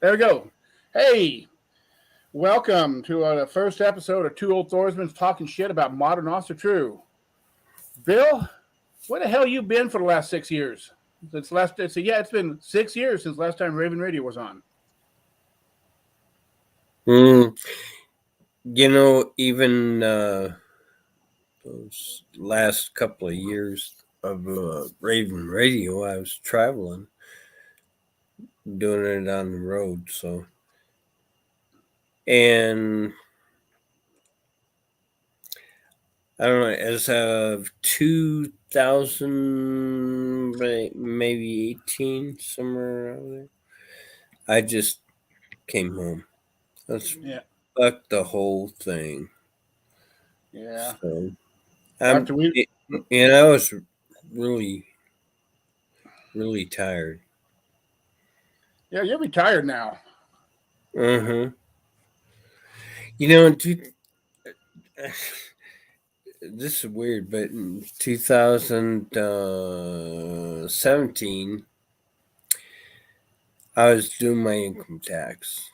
There we go. Hey, welcome to the first episode of Two Old Thorsmans talking shit about modern Officer True. Bill, where the hell you been for the last 6 years? It's been 6 years since last time Raven Radio was on. Mm, even those last couple of years of Raven Radio, I was traveling, doing it on the road. And I don't know, as of 2000, maybe 18, somewhere around there, I just came home. Let's Yeah, fuck the whole thing. yeah. So After we, I was really, really tired. yeah, you're retired now. Uh-huh. You know, this is weird, but in 2017, I was doing my income tax.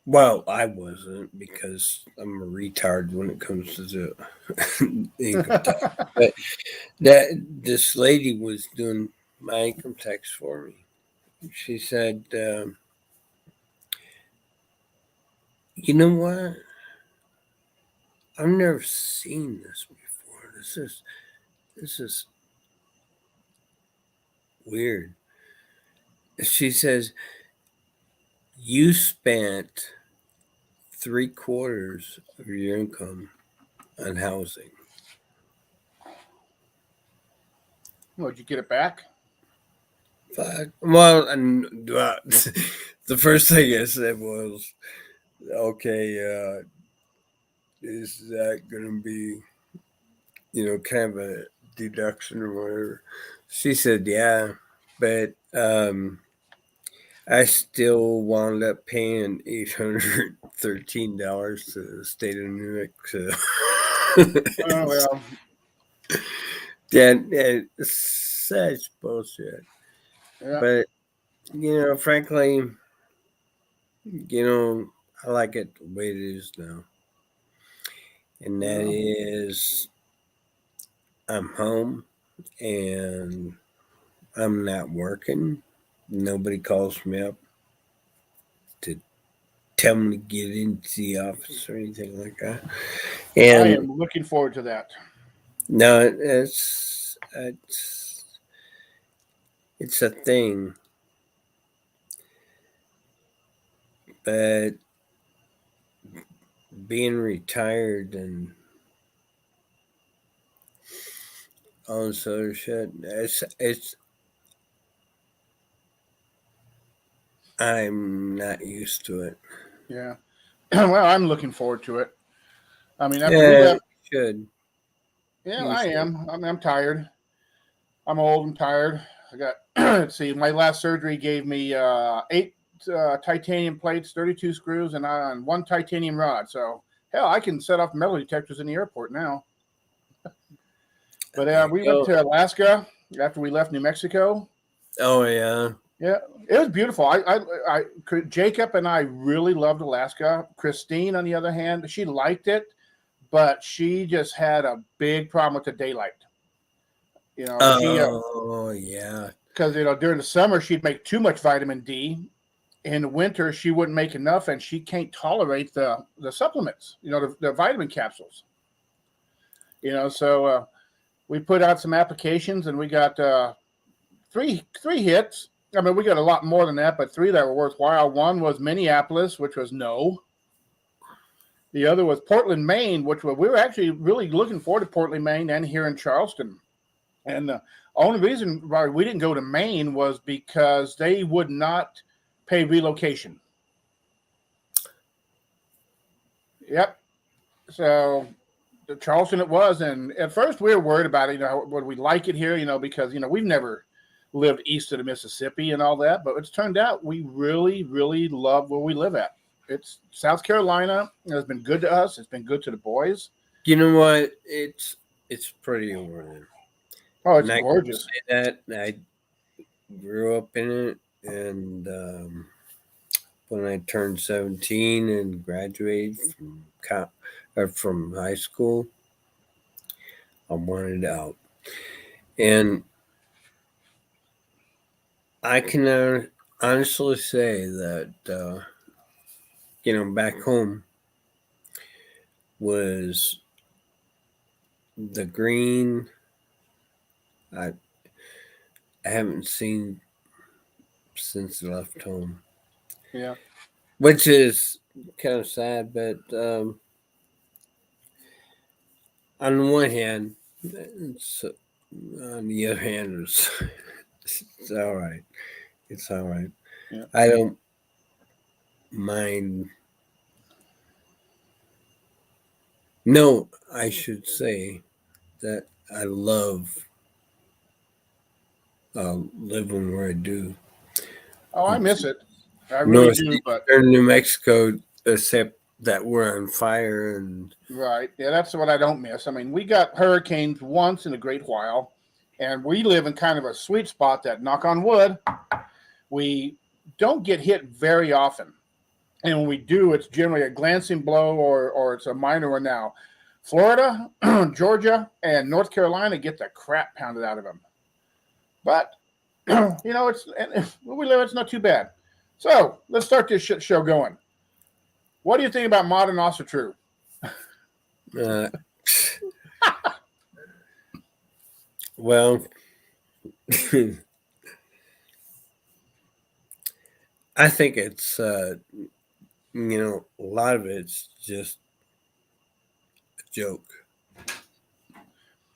Well, I wasn't because I'm a retard when it comes to the income tax. But this lady was doing my income tax for me. She said, "You know what? I've never seen this before. This is weird." She says, "You spent 3/4 of your income on housing." Did you get it back? Fuck. Well, and the first thing I said was, "Okay, is that gonna be, kind of a deduction or whatever?" She said, "Yeah, but I still wound up paying $813 to the state of New Mexico." Oh well, Yeah, such bullshit. yeah. But frankly, I like it the way it is now, and that Well, is I'm home and I'm not working. Nobody calls me up to tell me to get into the office or anything like that. I And am looking forward to that. no, it's a thing, but being retired and all this other shit, it's I'm not used to it. Yeah. Well, I'm looking forward to it. I mean, after we Yeah, left, you should. yeah, You I should. am. I'm tired. I'm old and tired. I got let's see, my last surgery gave me eight titanium plates, 32 screws, and one titanium rod. So hell, I can set off metal detectors in the airport now. But There you we went go. to Alaska after we left New Mexico. Oh yeah. Yeah, it was beautiful. Jacob and I really loved Alaska. Christine, on the other hand, she liked it, but she just had a big problem with the daylight. She Oh yeah. because during the summer she'd make too much vitamin D. In the winter she wouldn't make enough, and she can't tolerate the supplements. The vitamin capsules. So we put out some applications, and we got three hits. I mean, we got a lot more than that, but three that were worthwhile. One was Minneapolis, which was no. The other was Portland, Maine, we were actually really looking forward to Portland, Maine, and here in Charleston. And the only reason why we didn't go to Maine was because they would not pay relocation. Yep. So the Charleston it was, and at first we were worried about it. Would we like it here? Because we've never lived east of the Mississippi and all that, but it's turned out we really, really love where we live at. It's South Carolina. Has been good to us. It's been good to the boys. You know what? It's pretty over there. Oh, it's And I can gorgeous. say that I grew up in it, and when I turned 17 and graduated from high school, I wanted out. And I can honestly say that, back home was the green. I, I haven't seen since I left home, Yeah. which is kind of sad. But on the one hand, on the other hand, it's all right. It's all right. Yeah. I don't mind. No, I should say that I love living where I do. Oh, I miss it. I really do. But Northeastern New Mexico, except that we're on fire and right. Yeah, that's what I don't miss. I mean, we got hurricanes once in a great while, and we live in kind of a sweet spot that, knock on wood, we don't get hit very often. And when we do, it's generally a glancing blow or it's a minor one now. Florida, Georgia, and North Carolina get the crap pounded out of them. But, it's where we live, it's not too bad. So let's start this shit show going. What do you think about modern Also True? uh, well, I think it's a lot of it's just a joke.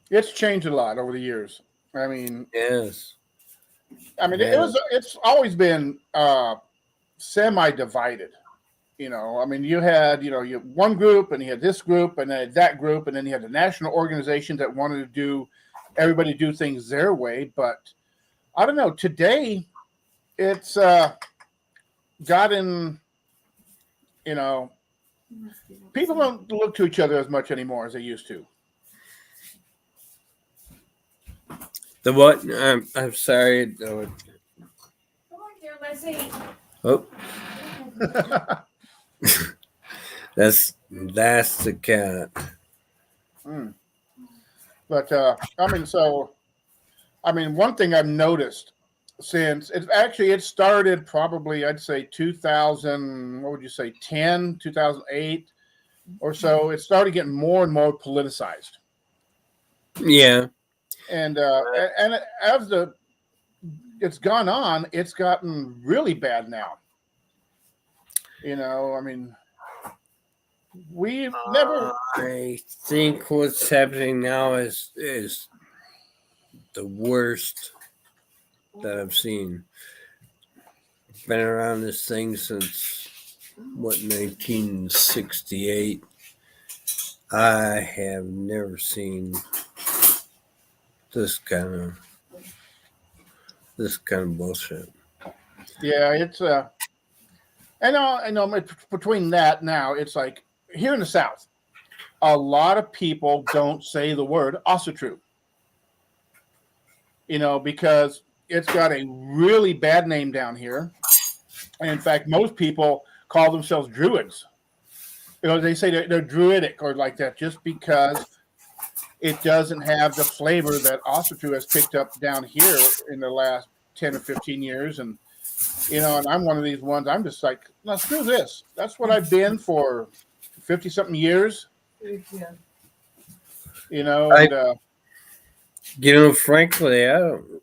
It's changed a lot over the years. I mean, Yes. it it's always been semi-divided. I mean, you had one group, and you had this group, and then that group, and then you had the national organization that wanted to everybody do things their way. But I don't know. Today, it's gotten, people don't look to each other as much anymore as they used to. The what? I'm sorry. Oh, that's the cat. Mm. But one thing I've noticed since it started probably, I'd say 2000, what would you say, 2008 or so, it started getting more and more politicized. Yeah. And as it's gone on, it's gotten really bad now. I mean, we've never. I think what's happening now is the worst that I've seen. Been around this thing since 1968. I have never seen this kind of bullshit. Yeah, it's I know between that now, it's like here in the South, a lot of people don't say the word also true. Because it's got a really bad name down here. And in fact, most people call themselves Druids. They say they're Druidic or like that just because it doesn't have the flavor that also true has picked up down here in the last 10 or 15 years. And and I'm one of these ones. I'm just like, no, screw this. That's what I've been for 50-something years. Yeah. Frankly, I don't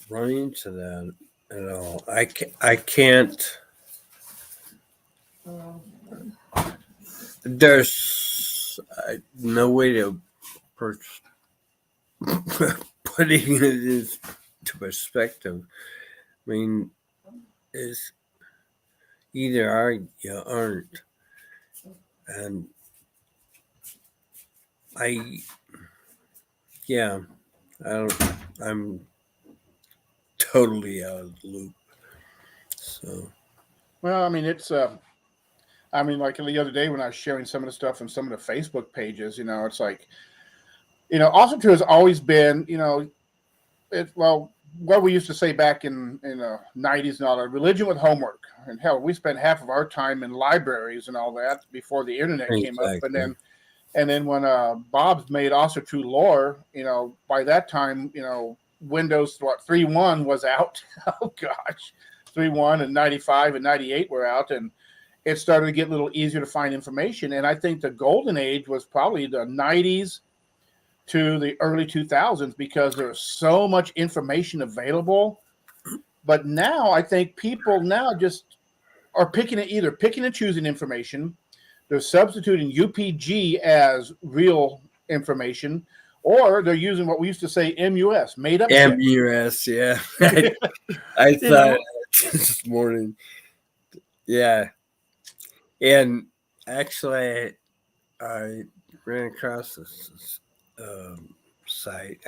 run into that at all. I can't. There's no way to putting it into perspective. I mean, it's either are you aren't, and I'm totally out of the loop. So, well, I mean, it's like the other day when I was sharing some of the stuff on some of the Facebook pages, it's like, also true has always been, what we used to say back in the 90s and all that, religion with homework. And hell, we spent half of our time in libraries and all that before the internet came up. And then when Bob's made Also True Lore, by that time, Windows 3.1 was out. Oh gosh, 3.1 and 95 and 98 were out, and it started to get a little easier to find information. And I think the golden age was probably the 90s to the early 2000s because there was so much information available. But now I think people now just are picking and choosing information. They're substituting UPG as real information, or they're using what we used to say MUS, made up shit. MUS, yeah. I thought this morning. Yeah. And actually, I ran across this site.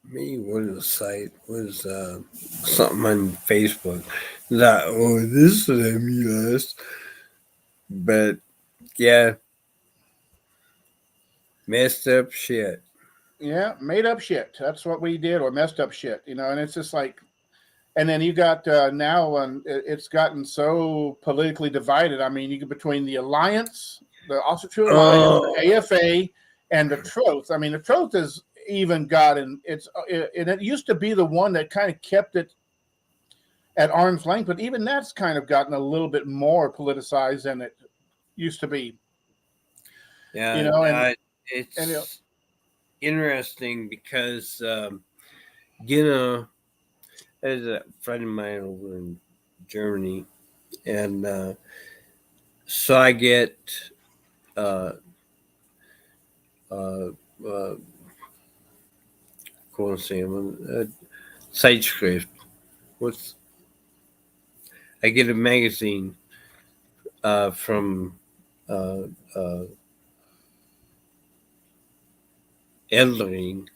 Maybe one of the site was something on Facebook. That, this is MUS. But yeah, messed up shit. Yeah, made up shit. That's what we did, or messed up shit. And it's just like, and then you got now, it's gotten so politically divided. I mean, you get between the Alliance, the Also True Alliance, the AFA, and the Truth. I mean, the Truth has even gotten it used to be the one that kind of kept it at arm's length, but even that's kind of gotten a little bit more politicized than it used to be. Yeah, it's interesting because there's a friend of mine over in Germany, and so I get Zeitschrift. I get a magazine from Eldering.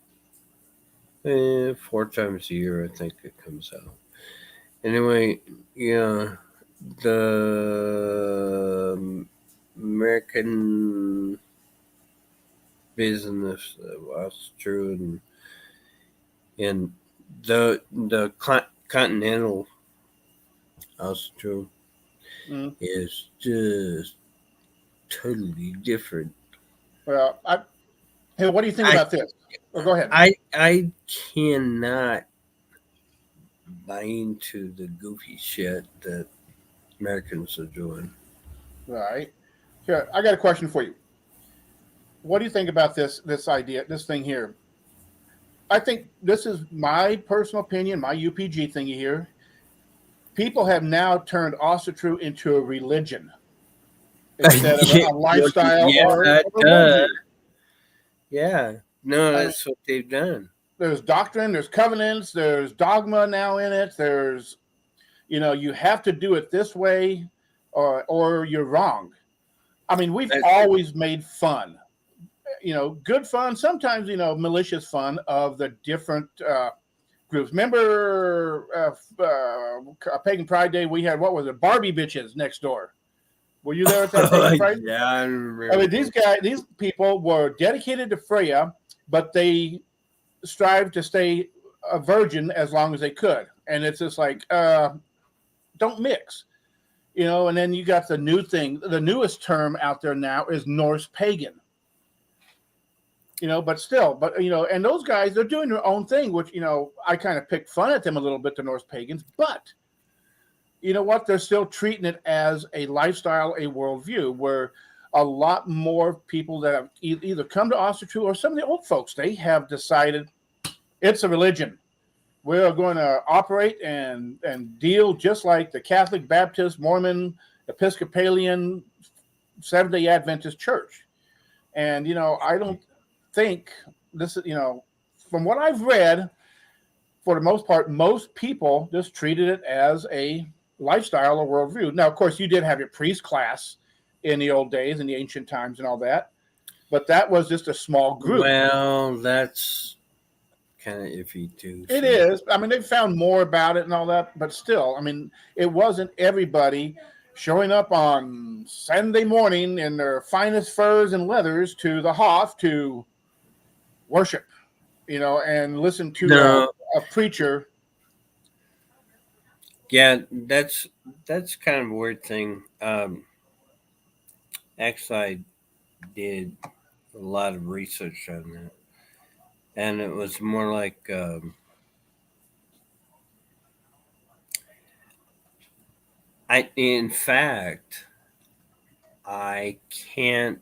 4 times a year, I think it comes out. Anyway, yeah, the American business was true, and the Continental also true is just totally different. Well, hey, what do you think about this? Oh, go ahead. I cannot buy into the goofy shit that Americans are doing. Right. Here, I got a question for you. What do you think about this idea, this thing here? I think this is my personal opinion, my UPG thingy here. People have now turned Also True into a religion instead of a lifestyle Yeah. No, that's what they've done. There's doctrine, there's covenants, there's dogma now in it. There's, you have to do it this way or you're wrong. I mean, we've always made fun, good fun, sometimes, malicious fun of the different groups. Remember Pagan Pride Day, we had, what was it, Barbie bitches next door. Were you there at that Pagan Pride? Yeah, I remember. I mean, these people were dedicated to Freya, but they strived to stay a virgin as long as they could. And it's just like, don't mix, and then you got the new thing. The newest term out there now is Norse pagan, but still, and those guys, they're doing their own thing, which, I kind of picked fun at them a little bit, the Norse pagans, but you know what? They're still treating it as a lifestyle, a worldview, where a lot more people that have either come to Also True or some of the old folks, they have decided it's a religion. We're going to operate and deal just like the Catholic, Baptist, Mormon, Episcopalian, Seventh-day Adventist church. And, I don't think this is, from what I've read, for the most part, most people just treated it as a lifestyle or worldview. Now, of course, you did have your priest class in the old days, in the ancient times and all that, but that was just a small group. Well, that's kind of iffy too. It is. I mean, they found more about it and all that, but still, I mean, it wasn't everybody showing up on Sunday morning in their finest furs and leathers to the Hof to worship, and listen to a preacher. Yeah, that's kind of a weird thing. Actually, I did a lot of research on that, and it was more like in fact, I can't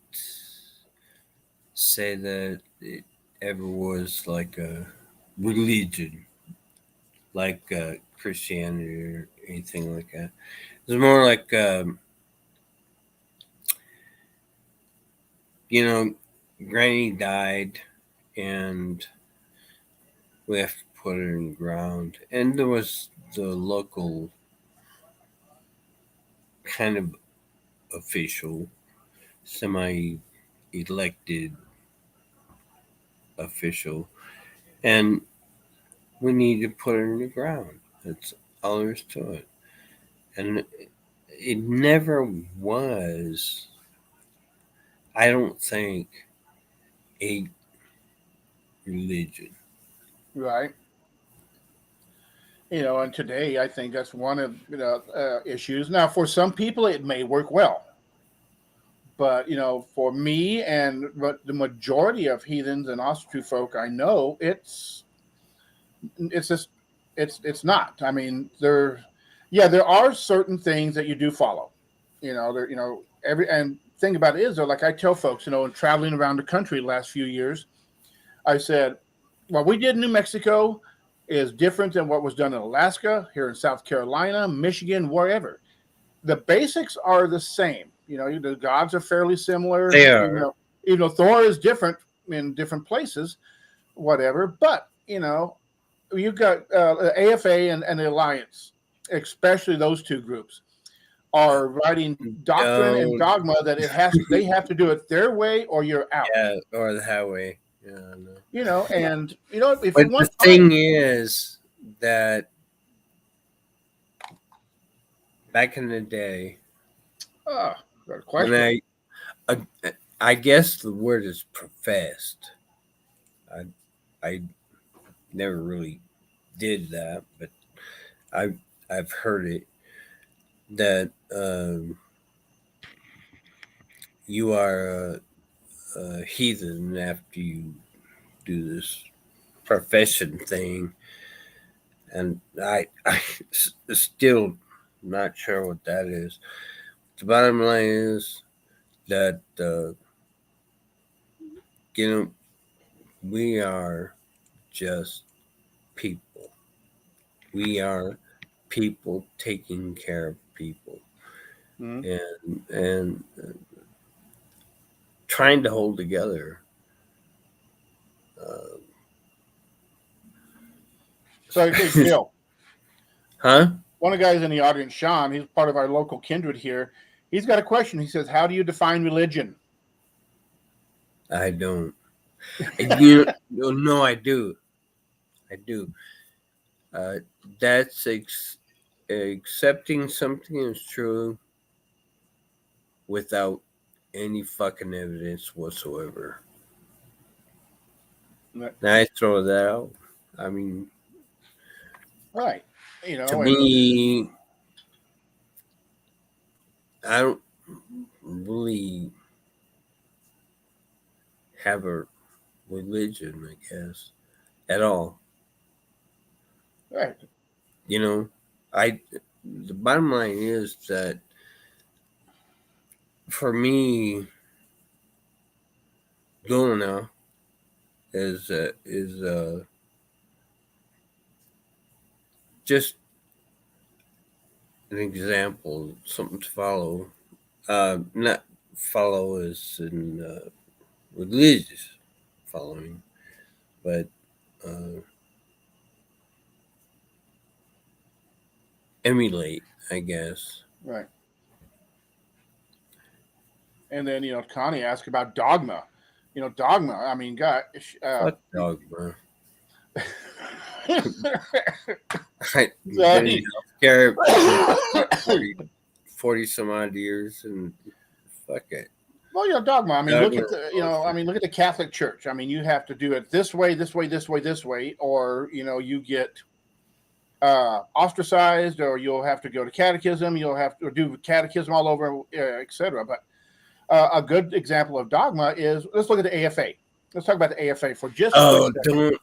say that it ever was like a religion, like Christianity or anything like that. It's more like you know, Granny died, and we have to put her in the ground. And there was the local kind of official, semi elected official, and we need to put her in the ground. That's all there is to it. And it never was, I don't think, a religion. Right. And today I think that's one of issues. Now, for some people, it may work well, but for me and but the majority of heathens and Austrian folk I know, it's just it's not. I mean, there are certain things that you do follow. There every and thing about it is though, like I tell folks, in traveling around the country the last few years, I said, what we did in New Mexico is different than what was done in Alaska, here in South Carolina, Michigan, wherever. The basics are the same. The gods are fairly similar. They are. Thor is different in different places, whatever. But you've got AFA and the Alliance, especially those two groups, are writing doctrine and Don't, dogma that they have to do it their way or you're out. yeah, or the highway. Yeah, I know. And if But you the want, thing is that back in the day, got a when question. I guess the word is professed. I I never really did that, but I've heard it that you are a heathen after you do this profession thing, and I still not sure what that is. The bottom line is that you know we are just people. We are people taking care of people, Mm-hmm. and trying to hold together. Uh, So, hey, Bill, huh? one of the guys in the audience, Sean, he's part of our local kindred here. He's got a question. He says, "How do you define religion?" I don't. You no, I do. I do. Uh, that's accepting something is true without any fucking evidence whatsoever. Now I throw that out. I mean, Right. to And me, I don't really have a religion, I guess, at all. right. You know, I. The bottom line is that for me, Luna is just an example, something to follow. Not follow as in religious following, but uh, emulate, I guess. Right. And then Connie asked about dogma. Dogma. I mean, God. Fuck dogma. Sorry. I've been in healthcare for 40 some odd years, and fuck it. Well, dogma. I mean, look Dogma at the, bullshit. look at the Catholic Church. I mean, you have to do it this way, this way, this way, this way, or you get ostracized, or you'll have to go to catechism. You'll have to do catechism all over, etc. But a good example of dogma is, let's look at the AFA. Let's talk about the AFA for just a quick Oh, second.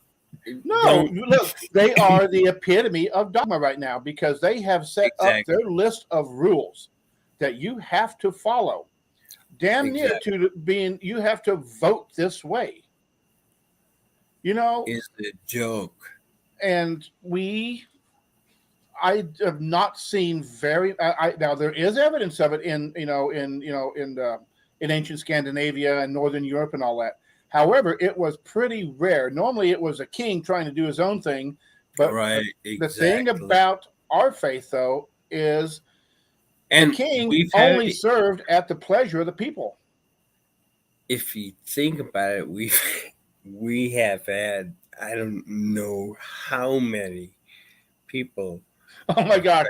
No, look, they are the epitome of dogma right now because they have set up exactly. their list of rules that you have to follow. Damn near to being, you have to vote this way. Is the joke. And I have not seen very. Now there is evidence of it in ancient Scandinavia and Northern Europe and all that. However, it was pretty rare. Normally, it was a king trying to do his own thing. But right, the thing about our faith, though, is and the king only served at the pleasure of the people. If you think about it, we have had, I don't know how many people. Oh my God,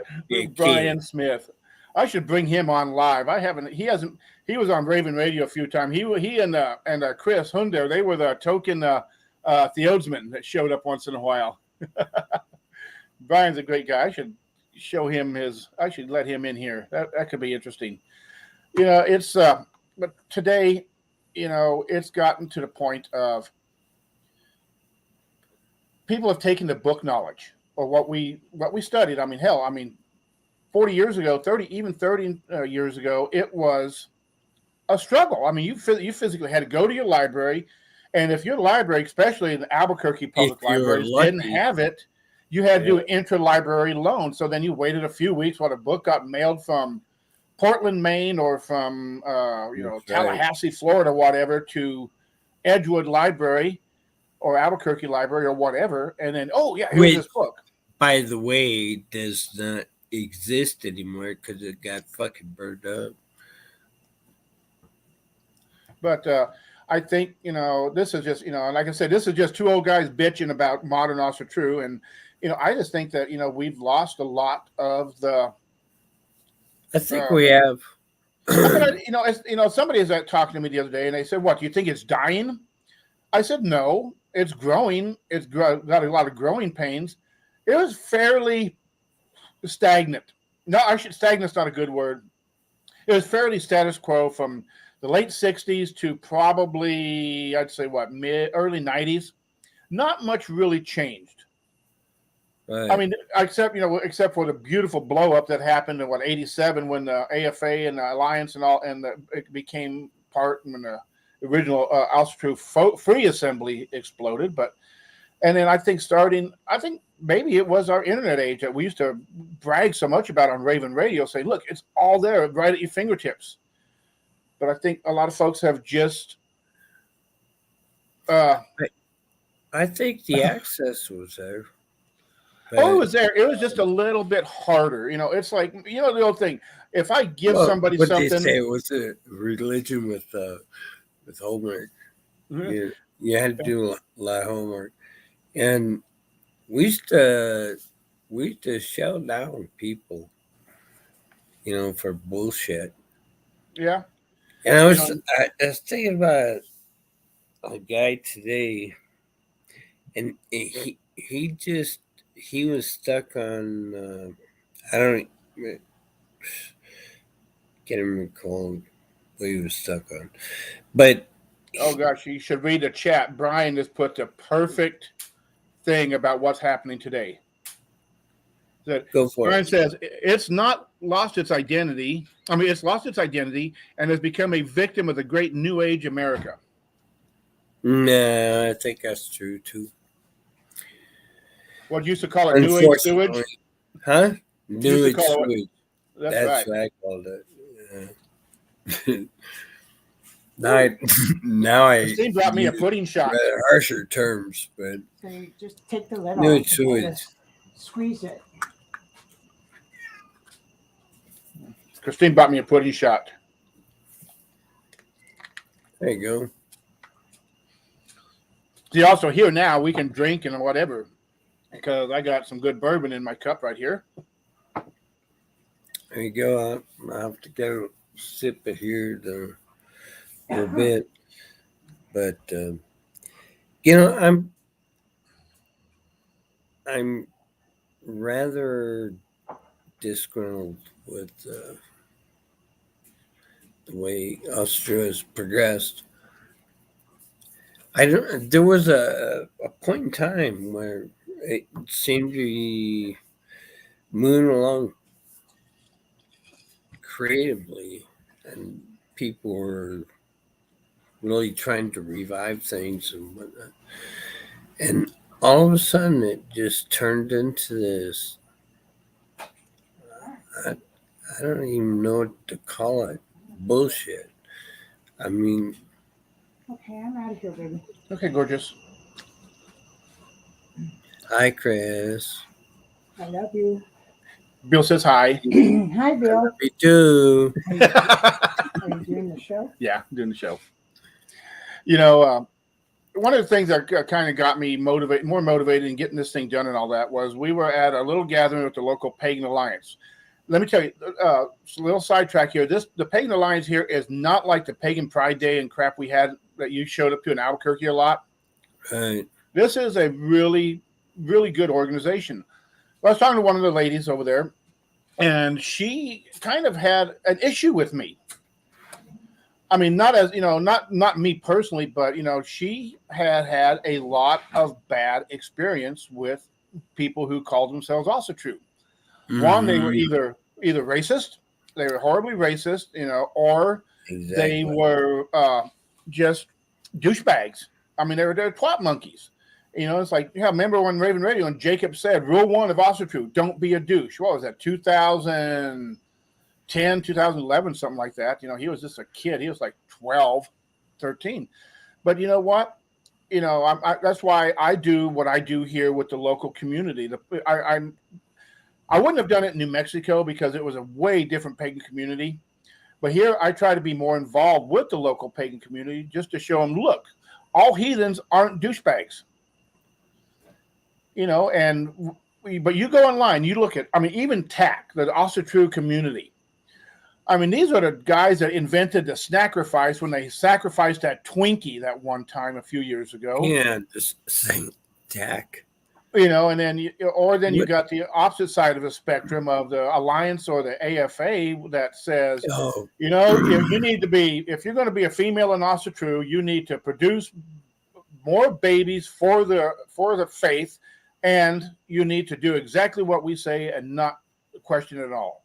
Brian Smith! I should bring him on live. I haven't. He hasn't. He was on Raven Radio a few times. He and Chris Hunder, they were the token theodsmen that showed up once in a while. Brian's a great guy. I should show him his. I should let him in here. That could be interesting. It's but today, it's gotten to the point of people have taken the book knowledge or what we studied. I mean, hell, 40 years ago, 30 years ago, it was a struggle. I mean, you physically had to go to your library, and if your library, especially in the Albuquerque public libraries, didn't have it, you had to do an interlibrary loan. So then you waited a few weeks while a book got mailed from Portland, Maine, or from Tallahassee, Florida, whatever, to Edgewood Library or Albuquerque Library or whatever, and then here's this book. By the way, does not exist anymore because it got fucking burned up. But I think this is just like I said, this is just two old guys bitching about modern also true, and I just think that we've lost a lot of the. I think we have. Somebody was talking to me the other day, and they said, "What, do you think it's dying?" I said, "No, it's growing. It's got a lot of growing pains. It was fairly stagnant. No, stagnant's not a good word. It was fairly status quo from the late 60s to probably, I'd say, early 90s. Not much really changed. Right. I mean, except for the beautiful blow up that happened in 87 when the AFA and the Alliance and all, and it became part when the original Alstru Free Assembly exploded. And then I think maybe it was our internet age that we used to brag so much about on Raven Radio, say, look, it's all there right at your fingertips. But I think a lot of folks have just. I think the access was there. It was there. It was just a little bit harder. It's like, the old thing. If I give somebody something. They say it was a religion with homework. Mm-hmm. You had to do a lot of homework. And we used to shell down people, for bullshit. Yeah. And I was thinking about a guy today, and he was stuck on can't even recall what he was stuck on, but oh gosh, you should read the chat. Brian has put the perfect thing about what's happening today. Go for Brian says it's not lost its identity. I mean, it's lost its identity and has become a victim of the great New Age America. No, I think that's true too. What you used to call it, New Age sewage? Huh? New Age sewage. That's right. What I called it. Now I. Steve brought me a pudding shot. Harsher terms, but. So you just take the lid New off. Age sewage. Squeeze it. Christine bought me a pudding shot. There you go. See, also here now we can drink and whatever, because I got some good bourbon in my cup right here. There you go. I'll have to get a sip of here. for a bit. But you know, I'm rather disgruntled with the way Austria has progressed. I don't. There was a point in time where it seemed to be moving along creatively, and people were really trying to revive things and whatnot. And all of a sudden, it just turned into this. I, I don't even know what to call it. Bullshit. I mean, Okay, I'm out of here, baby. Okay, gorgeous. hi, Chris. I love you. Bill says hi. Hi, Bill. Me too. Are you doing the show? Yeah, doing the show. You know, one of the things that kind of got me more motivated in getting this thing done and all that was we were at a little gathering with the local Pagan Alliance. Let me tell you, a little sidetrack here. The Pagan Alliance here is not like the Pagan Pride Day and crap we had that you showed up to in Albuquerque a lot. Right. This is a really, really good organization. I was talking to one of the ladies over there, and she kind of had an issue with me. I mean, not as not me personally, but she had a lot of bad experience with people who called themselves also true. One, they were either racist, they were horribly racist, or they were just douchebags. I mean, they're twat monkeys. It's like, remember when Raven Radio and Jacob said, rule one of also true, don't be a douche. What was that, 2010, 2011, something like that. He was just a kid. He was like 12, 13. But you know what? That's why I do what I do here with the local community. I wouldn't have done it in New Mexico because it was a way different pagan community. But here I try to be more involved with the local pagan community just to show them, look, all heathens aren't douchebags. But you go online, you look at, even TAC, the also true community. These are the guys that invented the sacrifice when they sacrificed that Twinkie that one time a few years ago. Yeah, just saying TAC. And then you got the opposite side of the spectrum of the Alliance or the AFA that says, if you're going to be a female in also true, you need to produce more babies for the faith, and you need to do exactly what we say and not question it at all.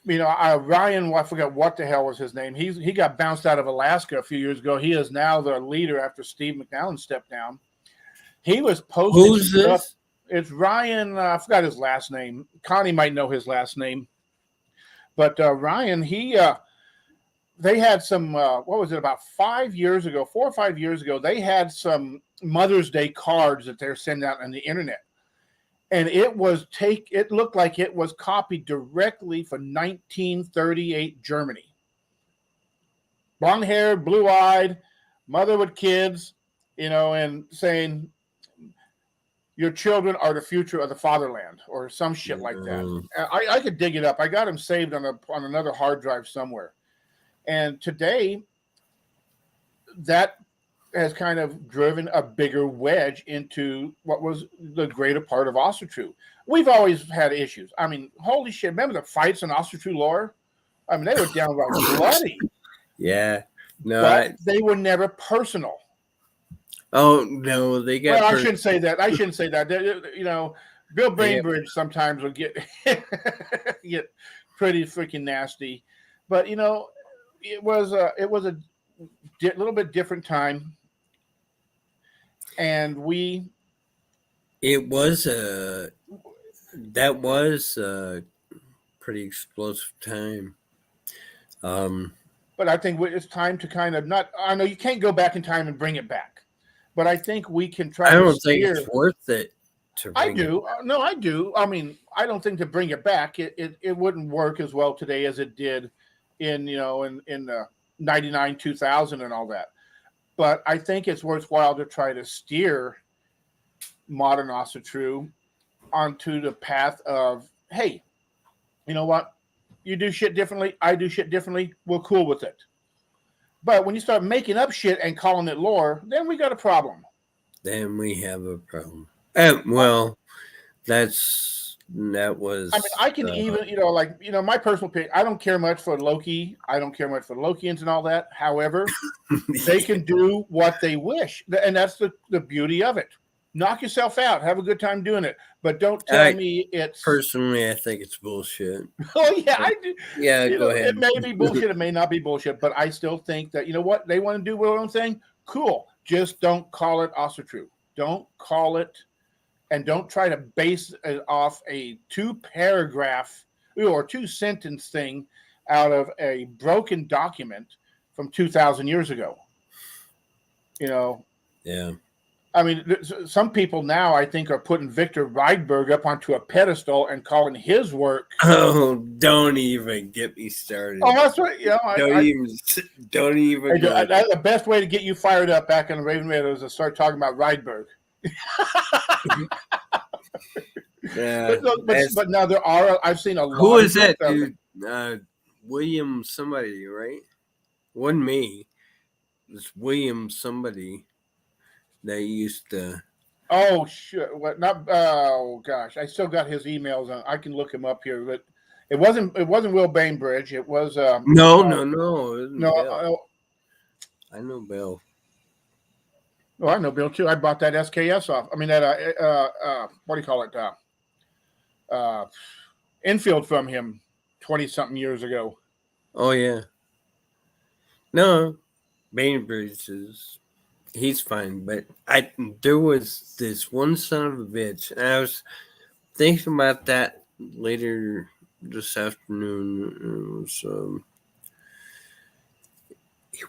Ryan, I forgot what the hell was his name. He got bounced out of Alaska a few years ago. He is now the leader after Steve McNallen stepped down. He was posting. Who's stuff. this? It's Ryan. I forgot his last name. Connie might know his last name. But Ryan, they had some, what was it, about 5 years ago, 4 or 5 years ago, they had some Mother's Day cards that they're sending out on the internet. And it looked like it was copied directly from 1938 Germany. Blonde-haired, blue-eyed, mother with kids, and saying, your children are the future of the fatherland, or some shit like that. I could dig it up. I got them saved on another hard drive somewhere. And today, that has kind of driven a bigger wedge into what was the greater part of Ostertrue. We've always had issues. Holy shit. Remember the fights in Ostertrue lore? They were downright bloody. Yeah. No, but they were never personal. Oh, no, they got... Well, I shouldn't say that. Bill Bainbridge sometimes will get pretty freaking nasty. But, it was a little bit different time. And that was a pretty explosive time. But I think it's time to kind of I know you can't go back in time and bring it back, but I think we can try. I don't think it's worth it. I do. No, I do. I don't think to bring it back, it wouldn't work as well today as it did in the 99, 2000 and all that. But I think it's worthwhile to try to steer modern Ostertrue onto the path of, hey, you know what? You do shit differently. I do shit differently. We're cool with it. But when you start making up shit and calling it lore, then we got a problem. Then we have a problem. Well, that was. I mean, I can even, my personal opinion, I don't care much for Loki. I don't care much for Lokians and all that. However, they can do what they wish. And that's the beauty of it. Knock yourself out. Have a good time doing it. But don't tell me it's... Personally, I think it's bullshit. Oh, yeah, I do. Yeah, go ahead. It may be bullshit. It may not be bullshit. But I still think that, you know what? They want to do their own thing. Cool. Just don't call it True. Don't call it... And don't try to base it off a 2-paragraph or 2-sentence thing out of a broken document from 2,000 years ago. Yeah. I mean, some people now, I think, are putting Victor Rydberg up onto a pedestal and calling his work. Oh, don't even get me started. Oh, that's right. Don't even. That's the best way to get you fired up back in the Raven Radio is to start talking about Rydberg. Yeah, but now there are. I've seen a lot. Who is that, dude? William somebody, right? Wasn't me. It's William somebody that used to. Oh shit! What? Not. Oh gosh! I still got his emails. I can look him up here, but it wasn't. It wasn't Will Bainbridge. It was. No. I know Bill. Oh, I know Bill too. I bought that SKS off. I mean that. What do you call it? Infield from him 20-something years ago. Oh yeah. No, Bainbridge he's fine, but there was this one son of a bitch, and I was thinking about that later this afternoon.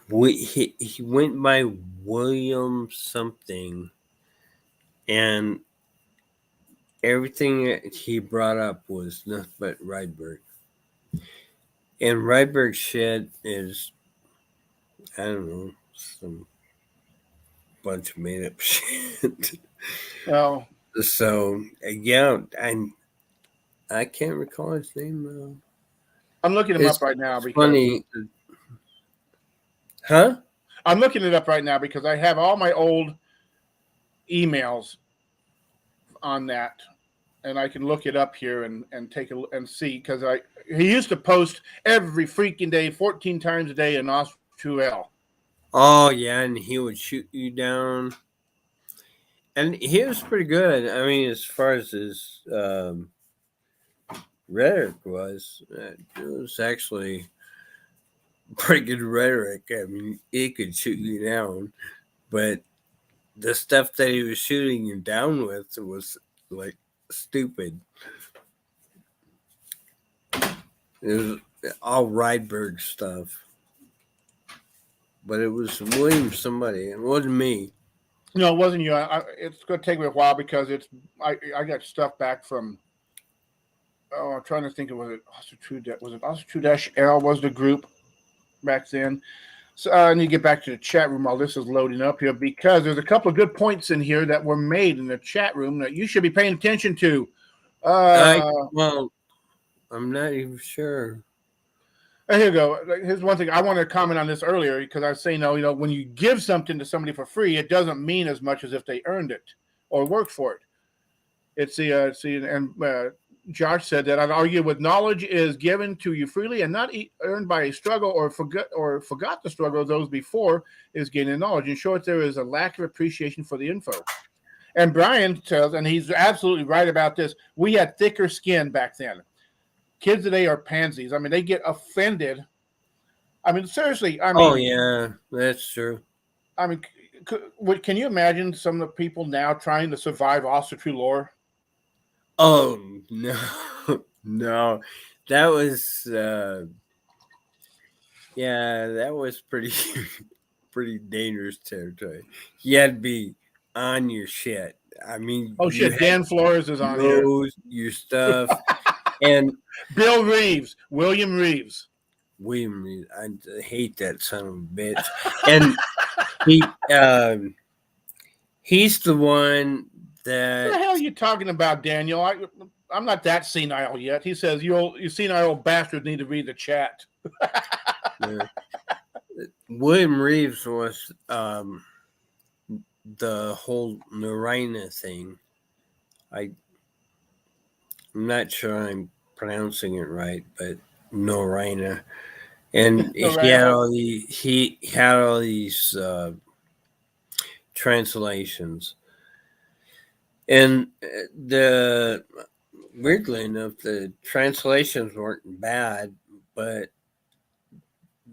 He went by William something, and everything that he brought up was nothing but Rydberg. And Rydberg's shit is, I don't know, some bunch of made up shit. Oh. So, yeah, I can't recall his name now. I'm looking him up right now. Because, funny. Huh? I'm looking it up right now because I have all my old emails on that, and I can look it up here and take and see because he used to post every freaking day, 14 times a day in Australia. Oh yeah, and he would shoot you down, and he was pretty good. I mean, as far as his rhetoric was, it was actually pretty good rhetoric. I mean, he could shoot you down, but the stuff that he was shooting you down with was like stupid. It was all Rydberg stuff, but it was William somebody. It wasn't me. No, it wasn't you. It's going to take me a while because I got stuff back from. Oh, I'm trying to think of was it Auster2-L was the group back then. So I need to get back to the chat room while this is loading up here because there's a couple of good points in here that were made in the chat room that you should be paying attention to. Well, I'm not even sure. Here you go. Here's one thing I wanted to comment on this earlier because I was saying, when you give something to somebody for free, it doesn't mean as much as if they earned it or worked for it. Josh said that I'd argue with knowledge is given to you freely and not earned by a struggle or forgot the struggle of those before is gaining knowledge. In short, there is a lack of appreciation for the info. And Brian says, and he's absolutely right about this, we had thicker skin back then. Kids today are pansies. I mean, they get offended. I mean, seriously. Oh, yeah, that's true. I mean, can you imagine some of the people now trying to survive True lore? Oh, no. No. That was, that was pretty dangerous territory. You had to be on your shit. I mean, oh, shit. Dan Flores is on here. Your stuff. And Bill Reeves, William Reeves. I hate that son of a bitch. And he's the one that. What the hell are you talking about, Daniel? I'm not that senile yet. He says, you senile old bastard need to read the chat. William Reeves was the whole Narina thing. I'm not sure I'm pronouncing it right, but Narina. And he had all these translations. And weirdly enough, the translations weren't bad, but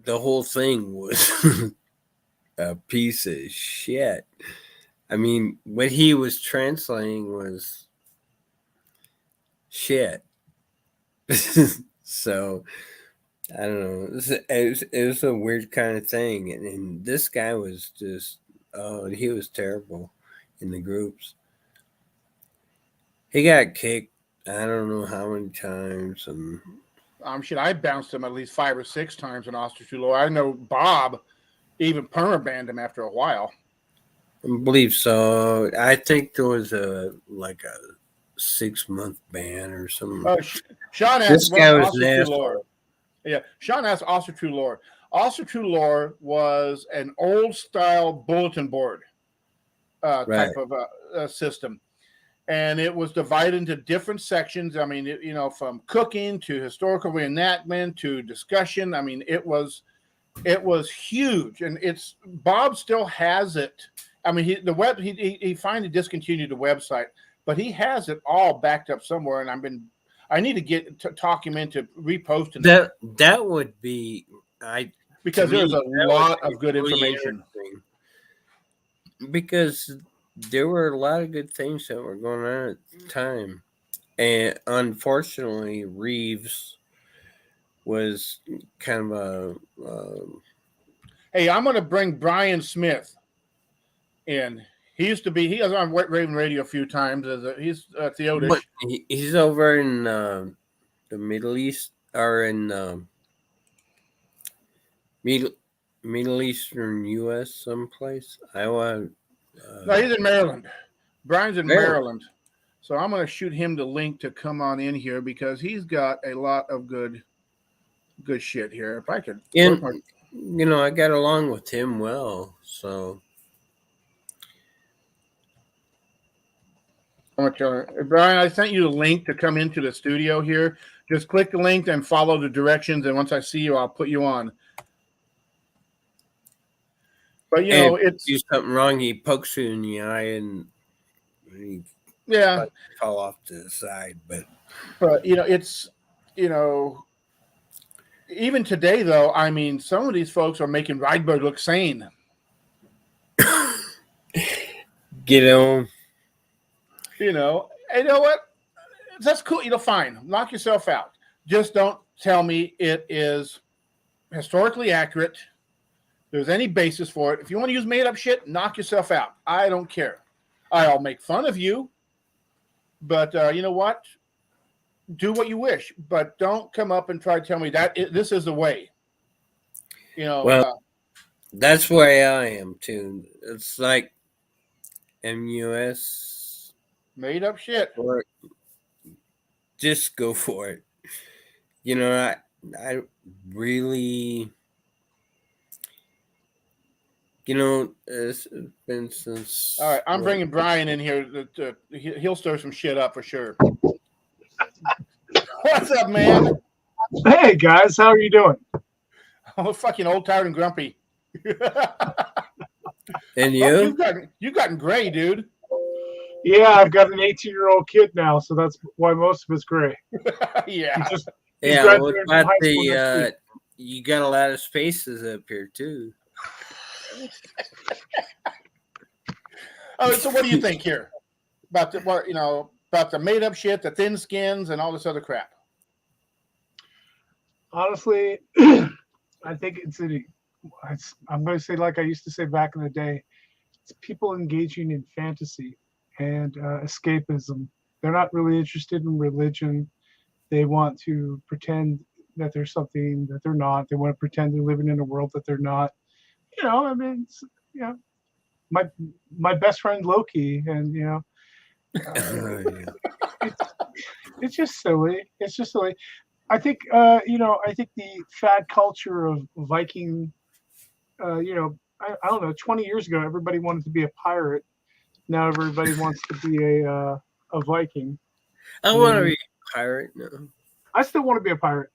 the whole thing was a piece of shit. I mean, what he was translating was shit. So I don't know. It was a weird kind of thing, and this guy was just he was terrible in the groups. He got kicked. I don't know how many times, and Shit, I bounced him at least 5 or 6 times in Ostrich Lore. I know Bob even perma-banned him after a while. I believe so. I think there was a 6-month ban or something. Sean asked, this guy was Ostrich nasty. Lore? Yeah, Sean asked Ostrich Lore. Ostrich Lore was an old-style bulletin board type of system. And it was divided into different sections. I mean, from cooking to historical reenactment to discussion. I mean, it was huge, and Bob still has it. I mean, he finally discontinued the website, but he has it all backed up somewhere. And I need to talk him into reposting that would be because there's a lot of good information. Because there were a lot of good things that were going on at the time. And unfortunately, Reeves was kind of a... hey, I'm going to bring Brian Smith in. He was on Wet Raven Radio a few times. He's Theodish. He's over in the Middle East, or in Middle Eastern U.S. someplace. No, he's in Maryland. Brian's in Maryland. So I'm going to shoot him the link to come on in here because he's got a lot of good shit here. If I could. And, I got along with him well, so. Brian, I sent you the link to come into the studio here. Just click the link and follow the directions. And once I see you, I'll put you on. But, if you do something wrong, he pokes you in the eye and he fall off to the side. But it's, even today, though, I mean, some of these folks are making Rydberg look sane. Get on. And you know what? That's cool. Fine. Knock yourself out. Just don't tell me it is historically accurate. There's any basis for it. If you want to use made up shit, knock yourself out. I don't care. I'll make fun of you. But you know what? Do what you wish. But don't come up and try to tell me that this is the way. Well, that's where I am too. It's like MUS. Made up shit. Or just go for it. I really... it's been since... All right, I'm bringing Brian in here. He'll stir some shit up for sure. What's up, man? Hey, guys. How are you doing? Oh, fucking old, tired, and grumpy. And you? You've gotten gray, dude. Yeah, I've got an 18-year-old kid now, so that's why most of it's gray. Yeah. You got a lot of spaces up here, too. Oh, so what do you think here about the made up shit, the thin skins, and all this other crap? Honestly, I think I'm going to say, like I used to say back in the day, it's people engaging in fantasy and escapism. They're not really interested in religion. They want to pretend that there's something that they're not. They want to pretend they're living in a world that they're not. My best friend Loki, and it's just silly. It's just silly. I think I think the fad culture of Viking I don't know, 20 years ago, everybody wanted to be a pirate. Now everybody wants to be a Viking. I want to be a pirate. No. I still want to be a pirate.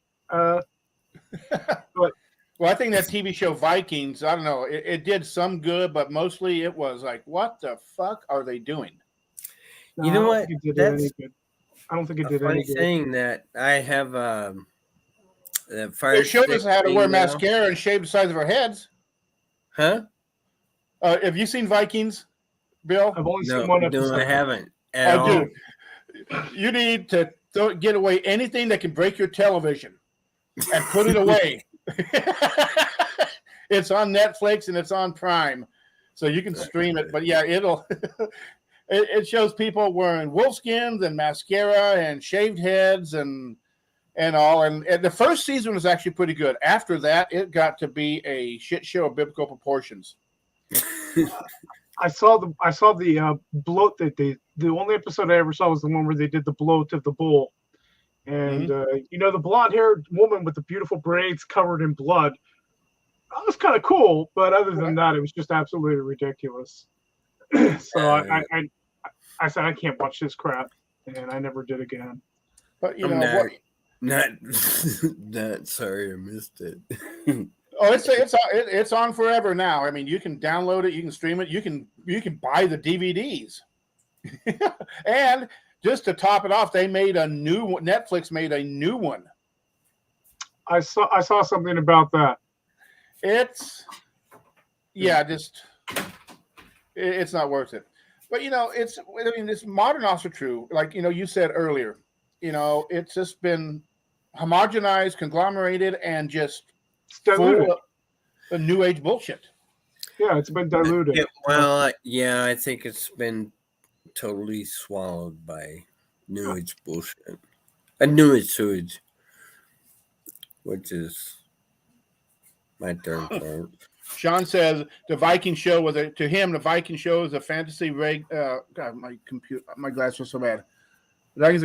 Well, I think that TV show Vikings, I don't know, it did some good, but mostly it was like, what the fuck are they doing? You know what? I don't think it did That's any good. I don't think it a did funny any good. thing that I have the fire They showed stick us how to thing wear now. mascara and shave the sides of our heads. Huh? Have you seen Vikings, Bill? I've only No, seen one no, episode. I haven't at Oh, all. dude, you need to get away anything that can break your television and put it away. It's on Netflix and it's on Prime, so you can stream it. But yeah, it shows people wearing wolfskins and mascara and shaved heads and all. And the first season was actually pretty good. After that, it got to be a shit show of biblical proportions. I saw the bloat that the only episode I ever saw was the one where they did the bloat of the bull. And the blonde haired woman with the beautiful braids covered in blood. That was kind of cool, but other than that, it was just absolutely ridiculous. So I said I can't watch this crap, and I never did again. But you I'm know, not sorry I missed it. it's on forever now. I mean, you can download it, you can stream it, you can buy the DVDs, and just to top it off, Netflix made a new one. I saw something about that. It's not worth it. But it's modern also true. Like you said earlier, it's just been homogenized, conglomerated, and just diluted. Full of new age bullshit. Yeah, it's been diluted. I think it's been totally swallowed by new age bullshit. New age sewage, which is my term for it. Sean says the Viking show to him the Viking show is a fantasy God, my glasses are so bad. But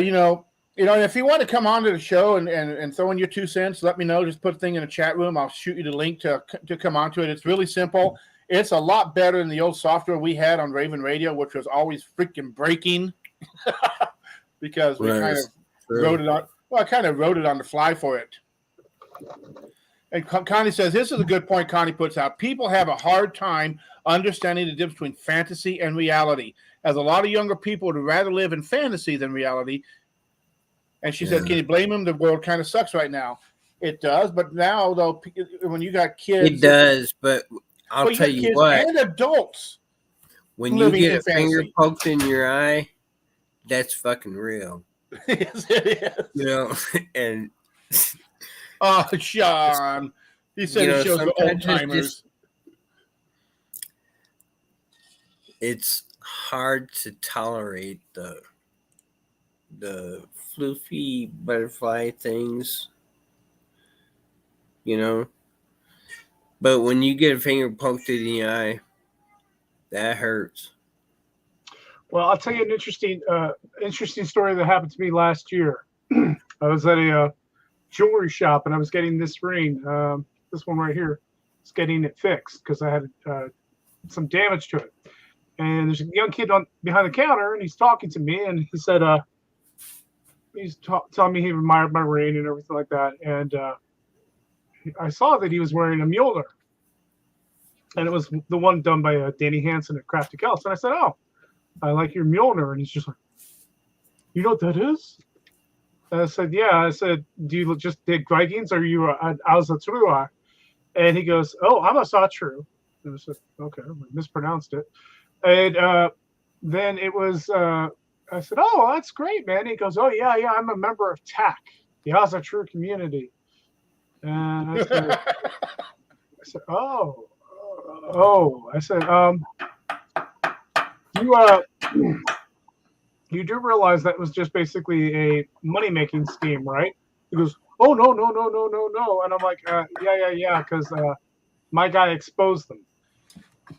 if you want to come on to the show and throw in your 2 cents, let me know. Just put a thing in the chat room. I'll shoot you the link to come onto it. It's really simple. It's a lot better than the old software we had on Raven Radio, which was always freaking breaking because we kind of wrote it on. Well, I kind of wrote it on the fly for it. And Connie says, this is a good point Connie puts out. People have a hard time understanding the difference between fantasy and reality, as a lot of younger people would rather live in fantasy than reality. And she said, can you blame them? The world kind of sucks right now. It does. But now, though, when you got kids. It does. But I'll tell you what. And adults. When you get a finger poked in your eye, that's fucking real. Yes, it is. And. Oh, Sean. He said he shows the old timers. It's hard to tolerate the floofy butterfly things, But when you get a finger poked in the eye, that hurts. Well, I'll tell you an interesting story that happened to me last year. I was at a jewelry shop and I was getting this ring, this one right here. I was getting it fixed because I had some damage to it. And there's a young kid behind the counter, and he's talking to me, and he said, he's telling me he admired my ring and everything like that. And I saw that he was wearing a Mjolnir, and it was the one done by Danny Hansen at Crafty Kells. And I said, "Oh, I like your Mjolnir." And he's just like, "You know what that is?" And I said, "Yeah." I said, "Do you just dig Vikings? Or are you an Alzatrua?" And he goes, "Oh, I'm a Satru." And I said, "Okay, I mispronounced it." And then it was, I said, "Oh, that's great, man." He goes, "Oh, yeah, I'm a member of TAC, the Alzatrua community." And I said, "Oh. I said, you do realize that was just basically a money-making scheme, right?" He goes, "Oh, no. And I'm like, yeah, because my guy exposed them.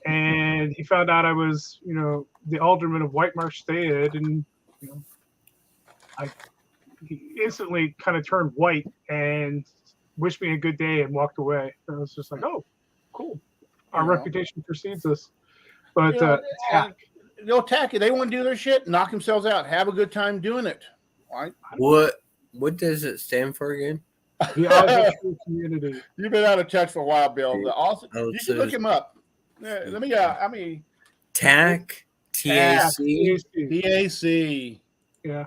And he found out I was, the alderman of White Marsh State, and, he instantly kind of turned white and wished me a good day and walked away. And I was just like, oh, cool. Our You know. reputation precedes us. But You know, attack. they'll attack you. They want to do their shit, knock themselves out, have a good time doing it. Right? What does it stand for again? The Ozatru community. You've been out of touch for a while, Bill. You so can look him up. Let me. TAC, TAC. PAC. Yeah.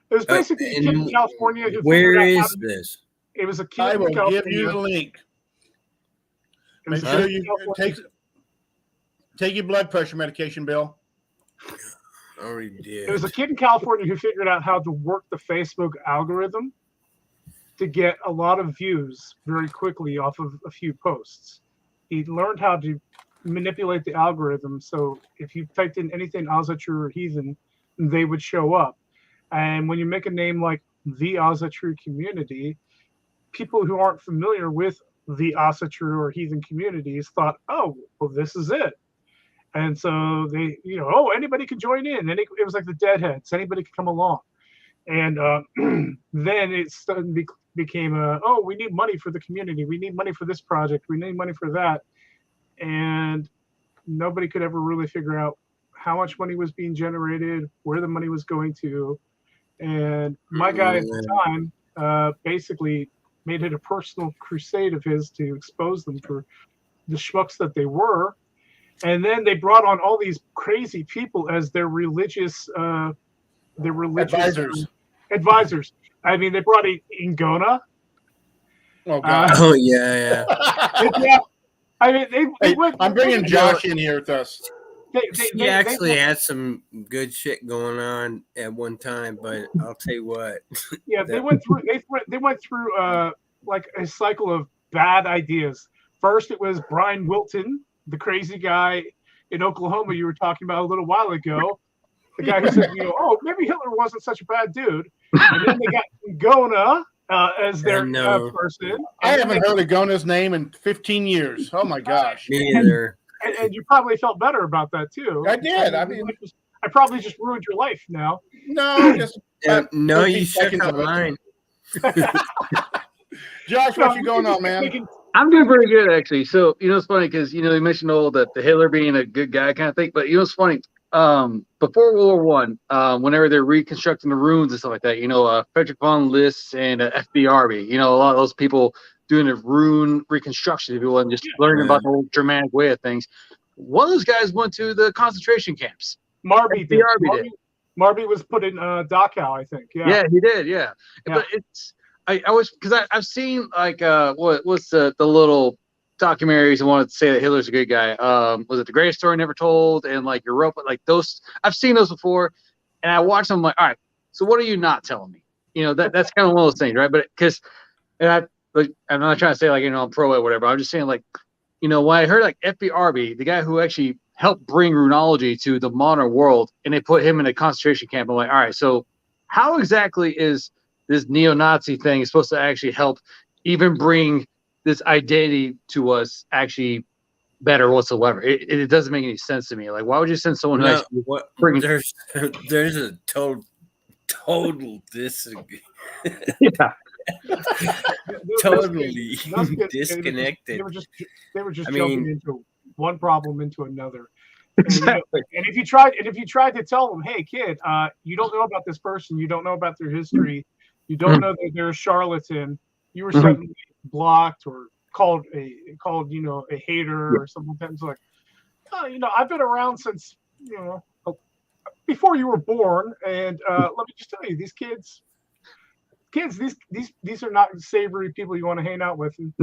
It was basically a kid in California. Who Where figured out how is to- this? It was a kid I in will California. give you the link. It was Make a sure kid in you California. take your blood pressure medication, Bill. Already did. It was a kid in California who figured out how to work the Facebook algorithm to get a lot of views very quickly off of a few posts. He learned how to manipulate the algorithm, so if you typed in anything Ozatru or Heathen, they would show up. And when you make a name like the Ozatru community, people who aren't familiar with the Ozatru or Heathen communities thought, oh, well, this is it. And so they, oh, anybody can join in. And it was like the Deadheads. Anybody could come along. And then it suddenly became, oh, we need money for the community. We need money for this project. We need money for that. And nobody could ever really figure out how much money was being generated, where the money was going to. And my guy at the time basically made it a personal crusade of his to expose them for the schmucks that they were. And then they brought on all these crazy people as their religious advisors. I mean, they brought in Ingona. Oh God! Oh yeah. Yeah. I mean, they Hey, went. I'm bringing Josh in here with us. He actually had some good shit going on at one time, but I'll tell you what. Yeah, they went through. They went through like a cycle of bad ideas. First, it was Brian Wilton, the crazy guy in Oklahoma you were talking about a little while ago. The guy who said, oh, maybe Hitler wasn't such a bad dude. And then they got Gona as their person. I haven't heard of Gona's name in 15 years. Oh my gosh. Me either. And you probably felt better about that too. I did. I mean, I probably just ruined your life now. No, just no, 15 you shook seconds out of it. mine. Josh, what you going on, man? I'm doing pretty good, actually. So, it's funny because, you mentioned all the Hitler being a good guy kind of thing. But, it's funny. Before World War I, whenever they're reconstructing the ruins and stuff like that, Frederick von List and FBRB, a lot of those people doing the rune reconstruction, if you will, and just learning about the whole Germanic way of things. One of those guys went to the concentration camps. Marby did. did. Marby was put in Dachau, I think. Yeah, he did. Yeah. But it's I was because I've seen like what's the little documentaries that wanted to say that Hitler's a good guy. Was it The Greatest Story Never Told and like Europa? Like those, I've seen those before, and I watched them. I'm like, all right, so what are you not telling me? That's kind of one of those things, right? But because, I'm not trying to say like I'm pro it or whatever. I'm just saying like, when I heard like FBRB, the guy who actually helped bring runology to the modern world, and they put him in a concentration camp. I'm like, all right, so how exactly is this neo-Nazi thing supposed to actually help even bring this identity to us actually better whatsoever? It doesn't make any sense to me. Like, why would you send someone who actually bring? There's a total disagreement. Yeah. Totally disconnected. They were just jumping into one problem into another. Exactly. And if you tried to tell them, hey kid, you don't know about this person, you don't know about their history, you don't know that they're a charlatan, you were suddenly blocked or called a hater or something like that. It's like, I've been around since before you were born, and let me just tell you, these kids, these are not savory people you want to hang out with. And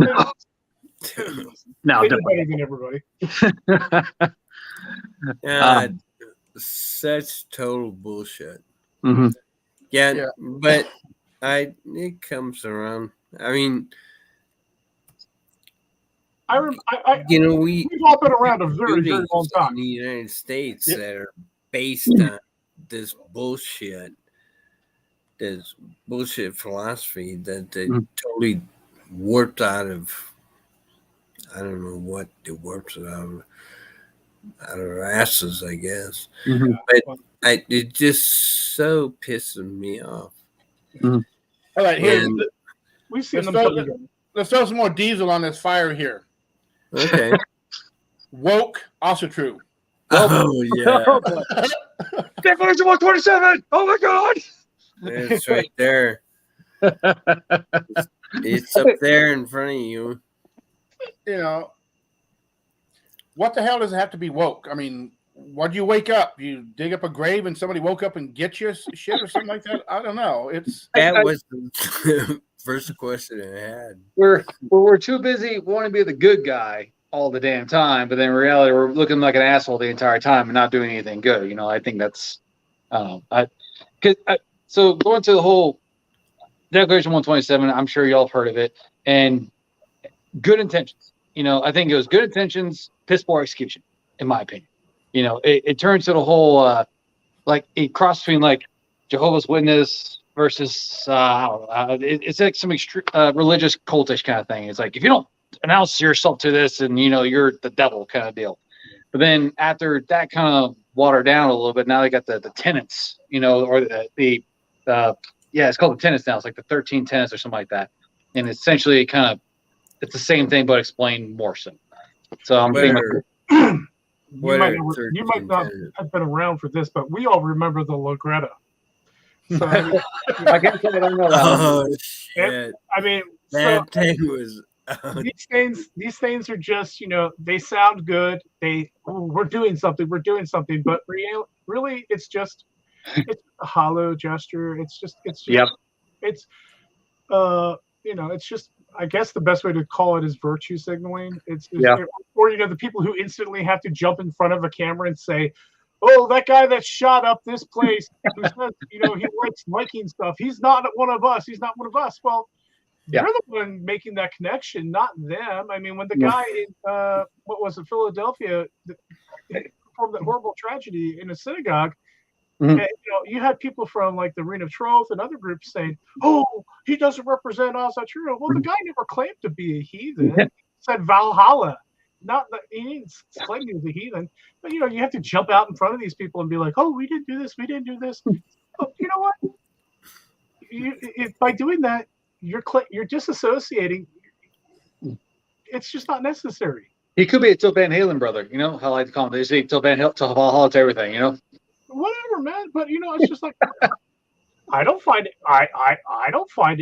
No, they do better than everybody. Such total bullshit. Mm-hmm. Yeah, but it comes around. I mean, we've all been around a very, very long time in the United States that are based on this bullshit philosophy that they totally warped out of. I don't know what it warps it out of our asses, I guess. Mm-hmm. But it just so pisses me off. Mm-hmm. All right, We've seen Let's them come throw, together. let's throw some more diesel on this fire here. Okay. Woke, also true. Oh yeah, Declaration 127. Oh my God. it's right there. It's up there in front of you. You know, what the hell does it have to be woke? I mean, what do you wake up? You dig up a grave and somebody woke up and get you shit or something like that? I don't know. It's That was the first question I had. We're too busy wanting to be the good guy all the damn time, but then in reality we're looking like an asshole the entire time and not doing anything good. You know, I think that's so going to the whole Declaration 127, I'm sure y'all have heard of it, and good intentions. You know, I think it was good intentions, piss poor execution, in my opinion. You know, it turns to the whole like a cross between like Jehovah's Witness versus I don't know, it's like some religious cultish kind of thing. It's like if you don't announce yourself to this, and you know you're the devil kind of deal. But then after that kind of watered down a little bit, now they got the tenets, you know, or the yeah, it's called the tenets now. It's like the 13 tenets or something like that, and essentially kind of it's the same thing but explained more so. So I'm thinking like, You might not have been around for this, but we all remember the Logretta. So I can't say I don't know that. Oh shit! I mean, That thing was. these things are just, you know, they sound good. We're doing something, but really, it's a hollow gesture. Yep. It's you know, it's just, I guess the best way to call it is virtue signaling. Or you know, the people who instantly have to jump in front of a camera and say, "Oh, that guy that shot up this place, who says, you know, he likes liking stuff. He's not one of us. He's not one of us." Well, you're the one making that connection, not them. I mean, when the guy in what was it, Philadelphia, performed that horrible tragedy in a synagogue. And, you know, you had people from like the Reign of Troth and other groups saying, "Oh, he doesn't represent us." That's true. Well, the guy never claimed to be a heathen. He said Valhalla. Not that he didn't claim he was a heathen. But you know, you have to jump out in front of these people and be like, "Oh, we didn't do this. We didn't do this." Oh, you know what? By doing that, you're disassociating. It's just not necessary. He could be a Till Van Halen brother. You know how I like to call him. They say Till Van Halen, Till Valhalla to everything. You know. Whatever, man. But you know, it's just like I don't find it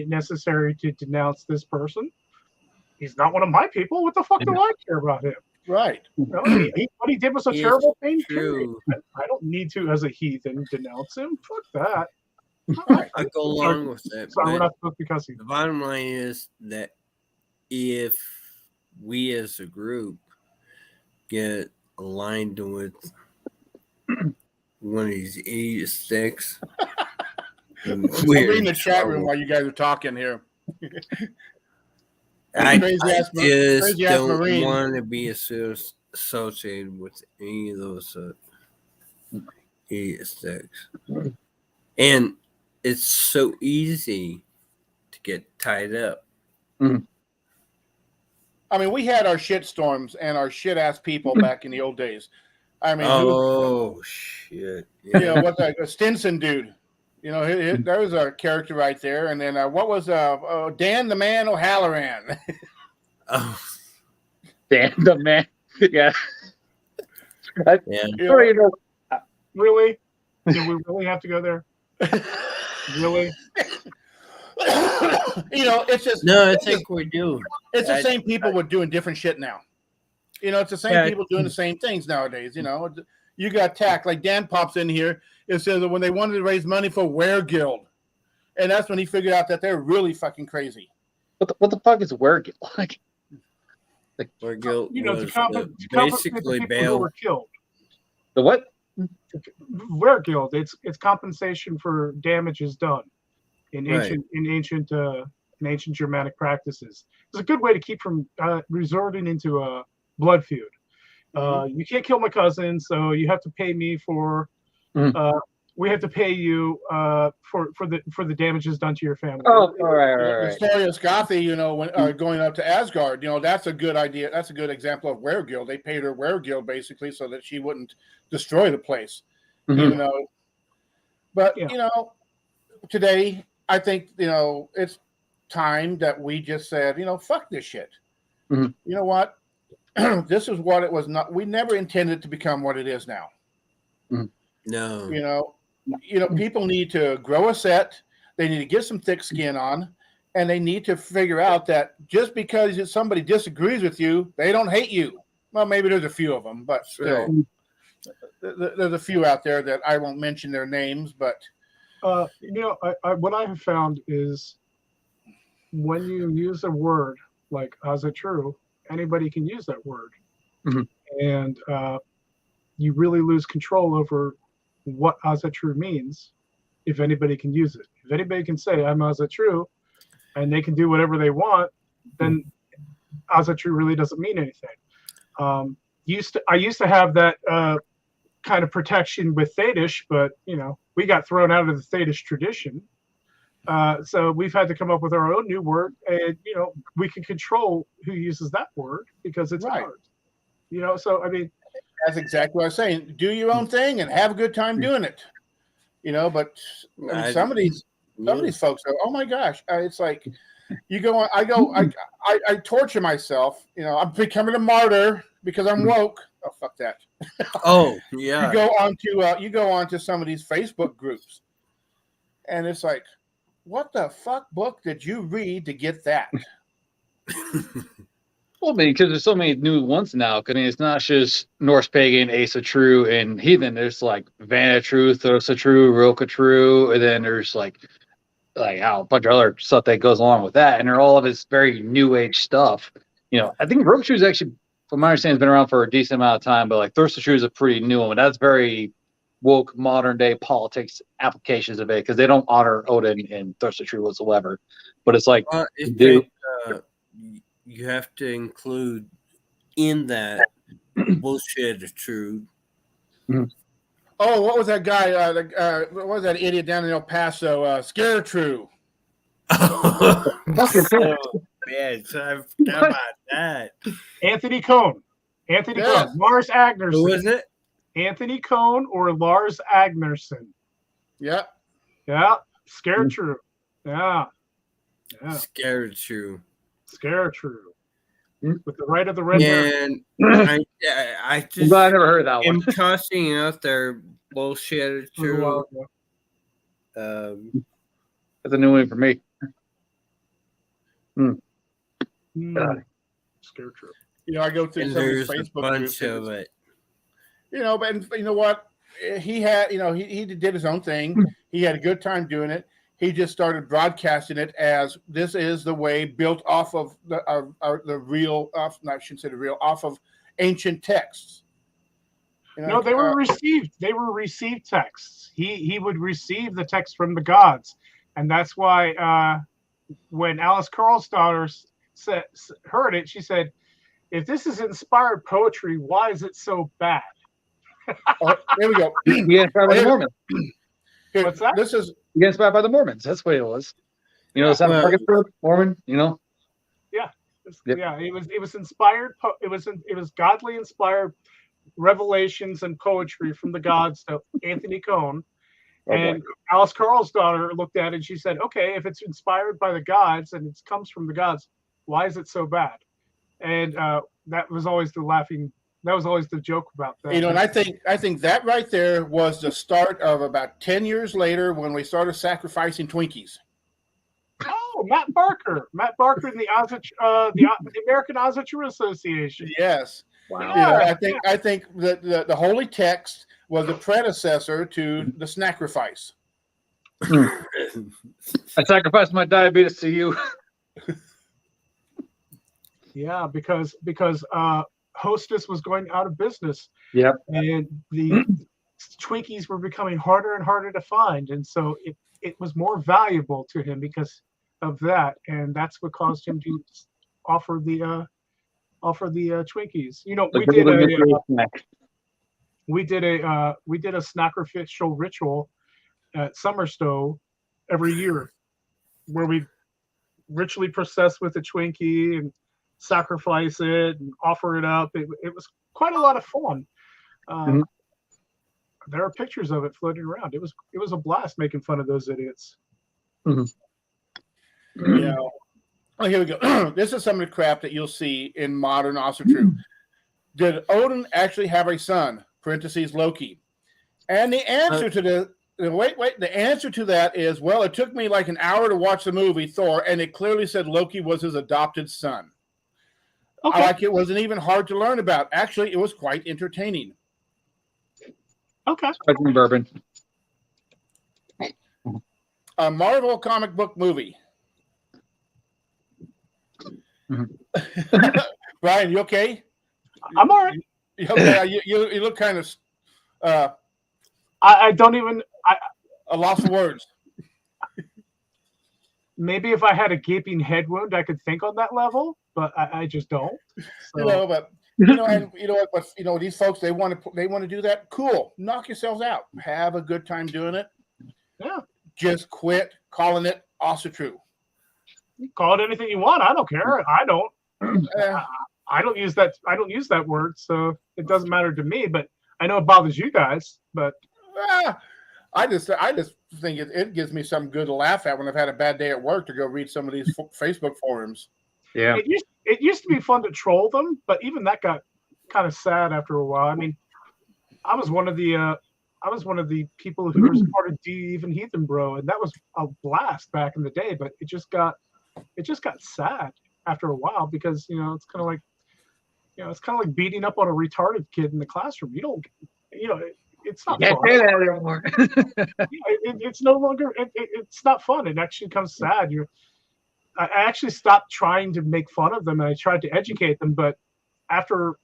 necessary to denounce this person. He's not one of my people. What the fuck do I care about him? right. You know, what he did was a terrible thing. True. I don't need to, as a heathen, denounce him. Fuck that. I go along with it. Sorry, we're But not supposed to be cussing. the bottom line is that if we as a group get aligned with one of these idiots, I'm reading the chat room while you guys are talking here. I Crazy-ass don't Marine. want to be associated with any of those idiots. And it's so easy to get tied up. I mean, we had our shit storms and our shit ass people back in the old days. I mean, shit! Yeah. You know, what's that? A Stinson dude. You know, there was a character right there. And then what was Dan the Man O'Halloran? Oh, Dan the Man. Yeah. yeah. You know, Really? Do we really have to go there? Really? You know, it's just No, I think we do. It's the same people with doing different shit now. You know, it's the same people doing the same things nowadays. You know, you got tack. Like Dan pops in here. It says that when they wanted to raise money for Were Guild, and that's when he figured out that they're really fucking crazy. What the fuck is Were Guild? Like Were Guild You know, was to basically people who bail. were killed. the what? Were Guild. It's compensation for damages done in ancient Germanic practices. It's a good way to keep from resorting into a blood feud. You can't kill my cousin, so you have to pay me for. We have to pay you for the damages done to your family. Oh, all right. The story of Scothy, you know, when going up to Asgard, you know, that's a good idea. That's a good example of Were Guild. They paid her Were Guild basically so that she wouldn't destroy the place, even though. But you know, today I think you know it's time that we just said, fuck this shit. Mhm. You know what? This is what it was not. We never intended it to become what it is now. No. People need to grow a set. They need to get some thick skin on, and they need to figure out that just because somebody disagrees with you, they don't hate you. Well, maybe there's a few of them, but still, there's a few out there that I won't mention their names, but what I have found is when you use a word like "as a true," anybody can use that word, Mhm. and you really lose control over what "as a true" means if anybody can use it. If anybody can say "I'm as a true," and they can do whatever they want, then "as a true" really doesn't mean anything. I used to have that kind of protection with Thadish, but we got thrown out of the Thadish tradition. So we've had to come up with our own new word, and we can control who uses that word because it's Right. ours. So I mean, that's exactly what I was saying. Do your own thing and have a good time doing it. But some of these folks go, oh my gosh, it's like you go on. I torture myself. I'm becoming a martyr because I'm woke. Oh, fuck that. Oh, yeah. You go on to some of these Facebook groups, and it's like, what the fuck book did you read to get that? Well, I mean, because there's so many new ones now. I mean, it's not just Norse pagan, Ace of True, and Heathen. There's like Vanna True, Thursa True, Rilka True, and then there's like how a bunch of other stuff that goes along with that, and they're all of this very new age stuff. I think Rilka True is actually, from my understanding, has been around for a decent amount of time, but like Thursa True is a pretty new one. That's very woke, modern day politics applications of it because they don't honor Odin and Thursa True whatsoever. But it's like you have to include in that bullshit is true. Oh, what was that guy? What was that idiot down in El Paso? Scare True. Oh, man, so I forgot about that. Anthony Cohn. Cohn. Lars Agnerson. Who is it? Anthony Cohn or Lars Agnerson? Yeah. Yeah. Scare True. Yeah. Scare True. Scare True. With the right of the red hair. And I just I never heard that one. am tossing out their bullshit is true. That's a new one for me. Scare True. I go through And some of these there's a Facebook bunch groups. of it. But you know what? He had, he did his own thing. He had a good time doing it. He just started broadcasting it as this is the way built off of the real, I shouldn't say the real, off of ancient texts. No, they were received. They were received texts. He would receive the text from the gods, and that's why when Alice Karlsdottir heard it, she said, "If this is inspired poetry, why is it so bad?" Oh, there we go. Yeah, by the Mormons. What's that? This is You get inspired by the Mormons. That's what it was. Mormon. Yeah. Yep. Yeah. It was inspired. It was godly inspired revelations and poetry from the gods to Anthony Cohn. And Alice Karlsdottir looked at it and she said, "Okay, if it's inspired by the gods and it comes from the gods, why is it so bad?" And that was always the joke about that. and I think that right there was the start of about 10 years later when we started sacrificing Twinkies. Oh, Matt Barker and the American Azature Association. Yes. Wow. I think that the holy text was a predecessor to the sacrifice. I sacrificed my diabetes to you. Yeah, because Hostess was going out of business. Yep. And the Twinkies were becoming harder and harder to find, and so it was more valuable to him because of that, and that's what caused him to offer the Twinkies. We did a sacrificial ritual at Summerstowe every year where we ritually process with a Twinkie and sacrifice it and offer it up. It was quite a lot of fun. There are pictures of it floating around. It was a blast making fun of those idiots. Mm-hmm. You know, oh, here we go. This is some of the crap that you'll see in modern True. Did Odin actually have a son? Parentheses Loki. And the answer to the answer to that is, well, it took me like an hour to watch the movie Thor, and it clearly said Loki was his adopted son. Okay. Like it wasn't even hard to learn about. Actually, it was quite entertaining. Okay. Sparkling bourbon. A Marvel comic book movie. Brian, you okay? I'm all right. Okay, you look kind of I don't even. a loss of words. Maybe if I had a gaping head wound, I could think on that level, but I just don't. So, And these folks they want to do that. Cool, knock yourselves out. Have a good time doing it. yeah, Just quit calling it True. call it anything you want. I don't care. I don't. Uh, I don't use that. I don't use that word, so it doesn't matter to me. But I know it bothers you guys. But I just think it gives me some good to laugh at when I've had a bad day at work to go read some of these Facebook forums. Yeah. it used to be fun to troll them, but even that got kind of sad after a while. I mean, I was one of the people who was part of D Even Heathen Bro, and that was a blast back in the day. But it just got sad after a while because it's kind of like beating up on a retarded kid in the classroom. You don't, it's not Can't fun. say that anymore. It's no longer. It's not fun. It actually becomes sad. I actually stopped trying to make fun of them, and I tried to educate them. But after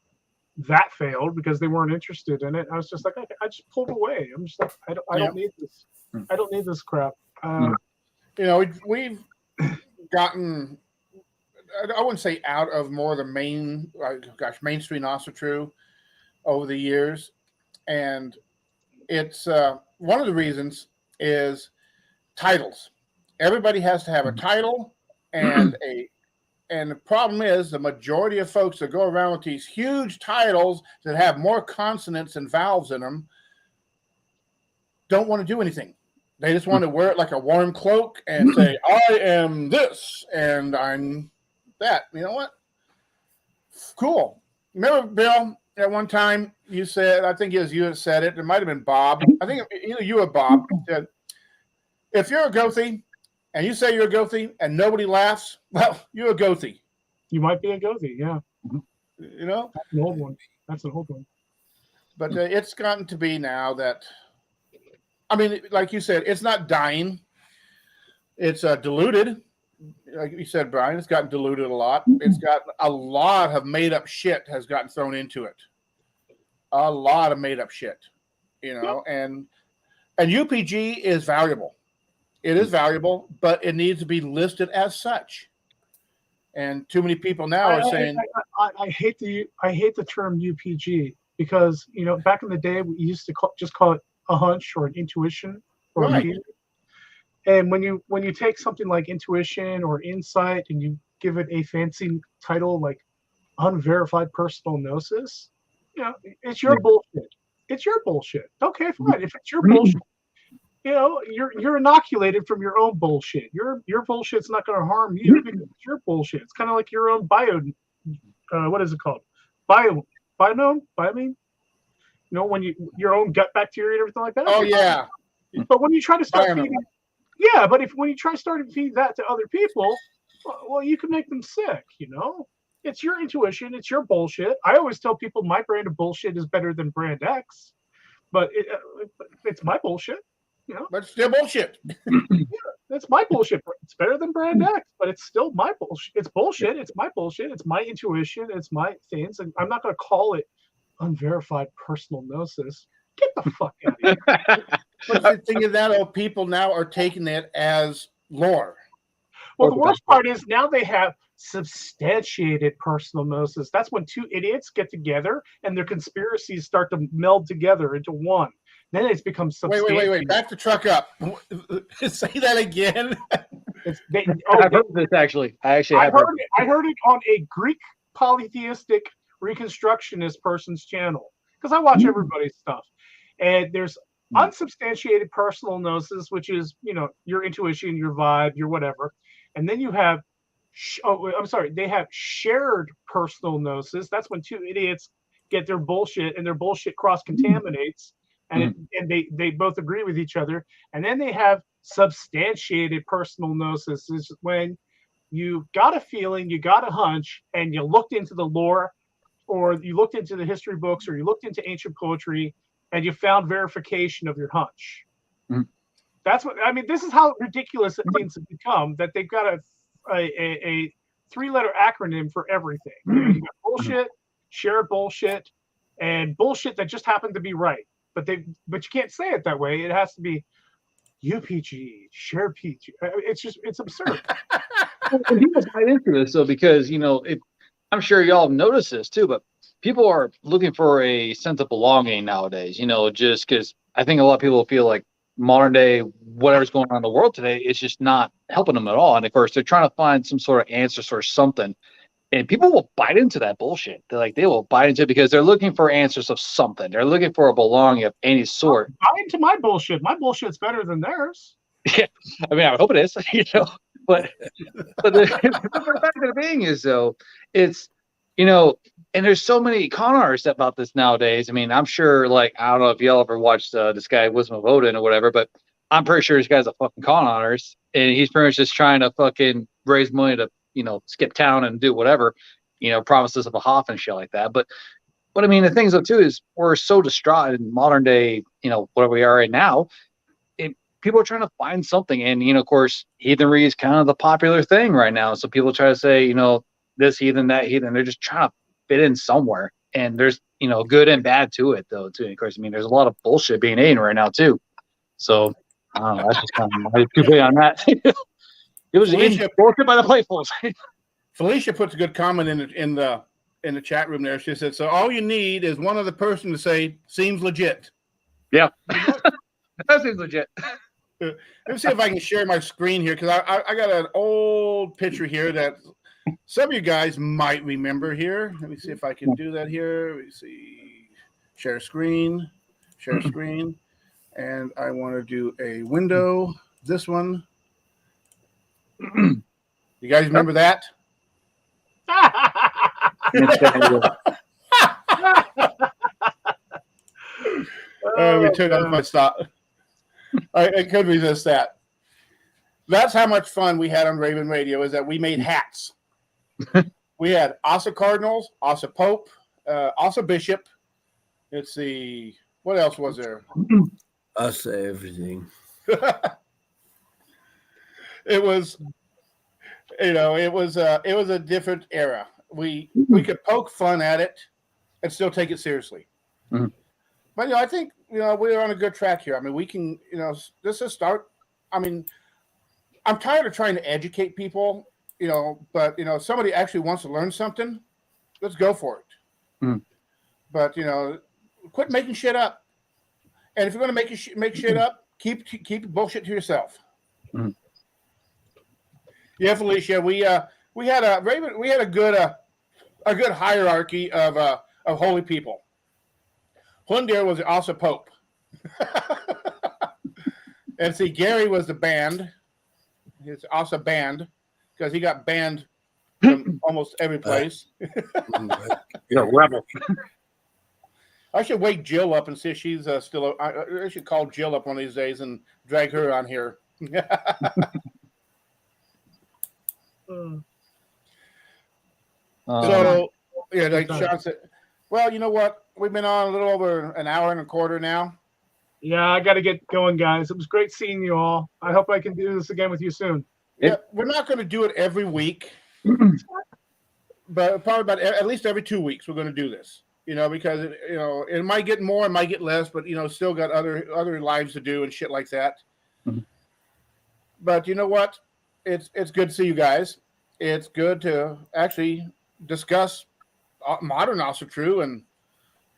that failed because they weren't interested in it, I was just like, I just pulled away. I'm just like, I don't need this. I don't need this crap. We've gotten, I wouldn't say out of more of the mainstream True over the years, and it's one of the reasons is titles. Everybody has to have a title and the problem is the majority of folks that go around with these huge titles that have more consonants and vowels in them don't want to do anything. They just want to wear it like a warm cloak and say, I am this and I'm that. You know what? Cool. Remember, Bill, at one time you said, I think it was you that said it. It might have been Bob. I think either you or Bob said, if you're a Gothi and you say you're a Gothi and nobody laughs, well, you're a Gothi. You might be a Gothi, yeah. That's an old one. That's an old one. But it's gotten to be now that, I mean, like you said, it's not dying. It's diluted. Like you said, Brian, it's gotten diluted a lot. It's got a lot of made up shit has gotten thrown into it. A lot of made up shit, and UPG is valuable. It is valuable, but it needs to be listed as such. And too many people now are saying, I hate the term UPG because back in the day we used to just call it a hunch or an intuition or a feeling. And when you take something like intuition or insight and you give it a fancy title like unverified personal gnosis, it's your bullshit. It's your bullshit. Okay, fine. If it's your bullshit, you're inoculated from your own bullshit. Your bullshit's not going to harm you because it's your bullshit. It's kind of like your own what is it called? Biome? When your own gut bacteria and everything like that. Oh yeah. But when you try to start feeding, when you try to start to feed that to other people, well, you can make them sick. It's your intuition. It's your bullshit. I always tell people my brand of bullshit is better than brand X, but it's my bullshit. But it's still bullshit. That's my bullshit. It's better than brand X, but it's still my bullshit. It's bullshit. It's my bullshit. It's my intuition. It's my things, and I'm not going to call it unverified personal gnosis. Get the fuck out of here. But the thing is that people now are taking it as lore. Well, the worst part is now they have substantiated personal gnosis. That's when two idiots get together and their conspiracies start to meld together into one. Then it's become substantiated. Wait. Back the truck up. Say that again. I've heard this actually. I heard it on a Greek polytheistic reconstructionist person's channel because I watch everybody's stuff. And there's unsubstantiated personal gnosis, which is, your intuition, your vibe, your whatever. And then you have, they have shared personal gnosis. That's when two idiots get their bullshit and their bullshit cross contaminates, and they both agree with each other. And then they have substantiated personal gnosis, is when you got a feeling, you got a hunch, and you looked into the lore, or you looked into the history books, or you looked into ancient poetry, and you found verification of your hunch. That's what I mean. This is how ridiculous things have become, that they've got a three-letter acronym for everything. You got bullshit, shared bullshit, and bullshit that just happened to be right. But you can't say it that way. It has to be UPG, shared PG. It's absurd. And people buy into this though, because I'm sure y'all have noticed this too, but people are looking for a sense of belonging nowadays. Just because I think a lot of people feel like modern day whatever's going on in the world today is just not helping them at all. And of course, they're trying to find some sort of answers or something. And people will bite into that bullshit. They will bite into it because they're looking for answers of something. They're looking for a belonging of any sort. Buy into my bullshit. My bullshit's better than theirs. Yeah, I mean, I hope it is. But the fact of the being is though, it's and there's so many con artists about this nowadays. I mean, I'm sure, I don't know if y'all ever watched this guy Wisdom of Odin or whatever, but I'm pretty sure this guy's a fucking con artist, and he's pretty much just trying to fucking raise money to skip town and do whatever, promises of a Hoff and shit like that. But I mean, the things though too is we're so distraught in modern day, where we are right now. People are trying to find something, and of course, heathenry is kind of the popular thing right now. So people try to say, this heathen, that heathen. They're just trying to fit in somewhere, and there's good and bad to it though too. And of course, I mean, there's a lot of bullshit being eaten right now too. So I don't know. That's just kind of my two on that. It was bullshit by the platefuls. Felicia puts a good comment in the chat room there. She said, "So all you need is one other person to say seems legit." Yeah, that seems legit. Let me see if I can share my screen here, because I got an old picture here that some of you guys might remember here. Let me see if I can do that here. Let me see. Share screen. And I want to do a window. This one. You guys remember that? We took off my stop. I couldn't resist that. That's how much fun we had on Raven Radio, is that we made hats. We had Asa Cardinals, Asa Pope, Asa Bishop. Let's see, what else was there? Asa everything. It was a different era. We could poke fun at it and still take it seriously. Mm-hmm. But I think we're on a good track here. I mean, we can this is start. I mean, I'm tired of trying to educate people, but if somebody actually wants to learn something, let's go for it. Mm. But quit making shit up. And if you're going to make shit up, keep bullshit to yourself. Mm. Yeah, Felicia, we had a good hierarchy of holy people. Hundir was also Pope. And see, Gary was the band. He's also banned because he got banned from almost every place. You're a rebel. I should wake Jill up and see if she's still. I should call Jill up one of these days and drag her on here. So, like Sean said, well, you know what? We've been on a little over an hour and a quarter now. Yeah, I got to get going, guys. It was great seeing you all. I hope I can do this again with you soon. Yeah, we're not going to do it every week, but probably about at least every 2 weeks we're going to do this. Because it might get more, it might get less, but still got other lives to do and shit like that. Mm-hmm. But you know what? It's good to see you guys. It's good to actually discuss modern also true and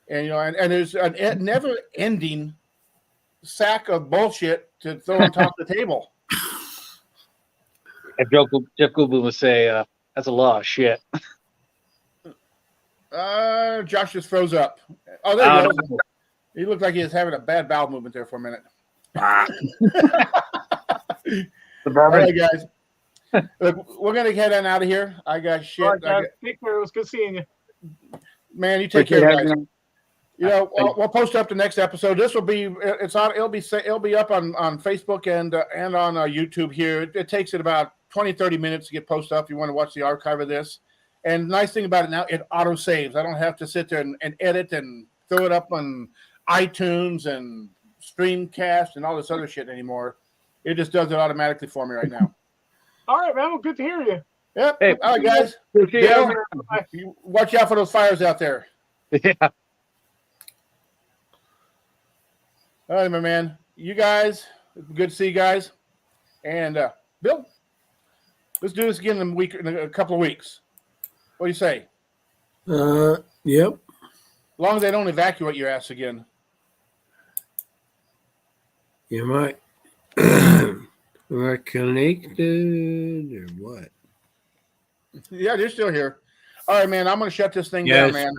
there's a never-ending sack of bullshit to throw on top of the table. If Jeff Goldblum would say, that's a lot of shit. Josh just froze up. Oh, there he goes. He looked like he was having a bad bowel movement there for a minute. The All right, guys. Look, we're gonna head on out of here. I got shit. All right, guys. Take care. It was good seeing you. Man, you take Appreciate care, having guys. me on. You know, Thank we'll post up the next episode. This will be it'll be up on Facebook and on YouTube here. It takes it about 20-30 minutes to get posted up if you want to watch the archive of this. And the nice thing about it now, it auto saves. I don't have to sit there and edit and throw it up on iTunes and Streamcast and all this other shit anymore. It just does it automatically for me right now. All right, man. Well, good to hear you. Yep. Hey, all right, guys. Appreciate Bill, having me. you watch out for those fires out there. Yeah. All right, my man. You guys, good to see you guys. And Bill, let's do this again in a couple of weeks. What do you say? Yep. As long as they don't evacuate your ass again. You might. We're connected or what? Yeah, they're still here. All right, man. I'm going to shut this thing Yeah, down, man.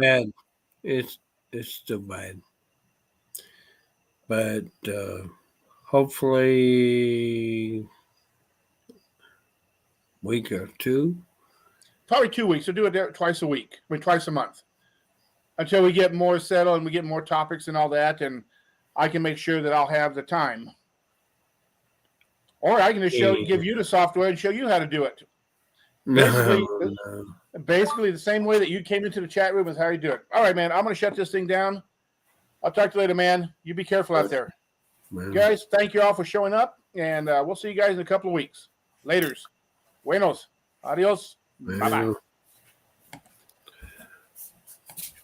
it's bad. It's still bad. But hopefully week or two. Probably 2 weeks. We'll do it twice a week. Twice a month. Until we get more settled and we get more topics and all that. And I can make sure that I'll have the time. Or I can just give you the software and show you how to do it. Basically, the same way that you came into the chat room is how you do it. All right, man. I'm going to shut this thing down. I'll talk to you later, man. You be careful out there. Guys, thank you all for showing up. And we'll see you guys in a couple of weeks. Laters. Buenos. Adios. Bye-bye.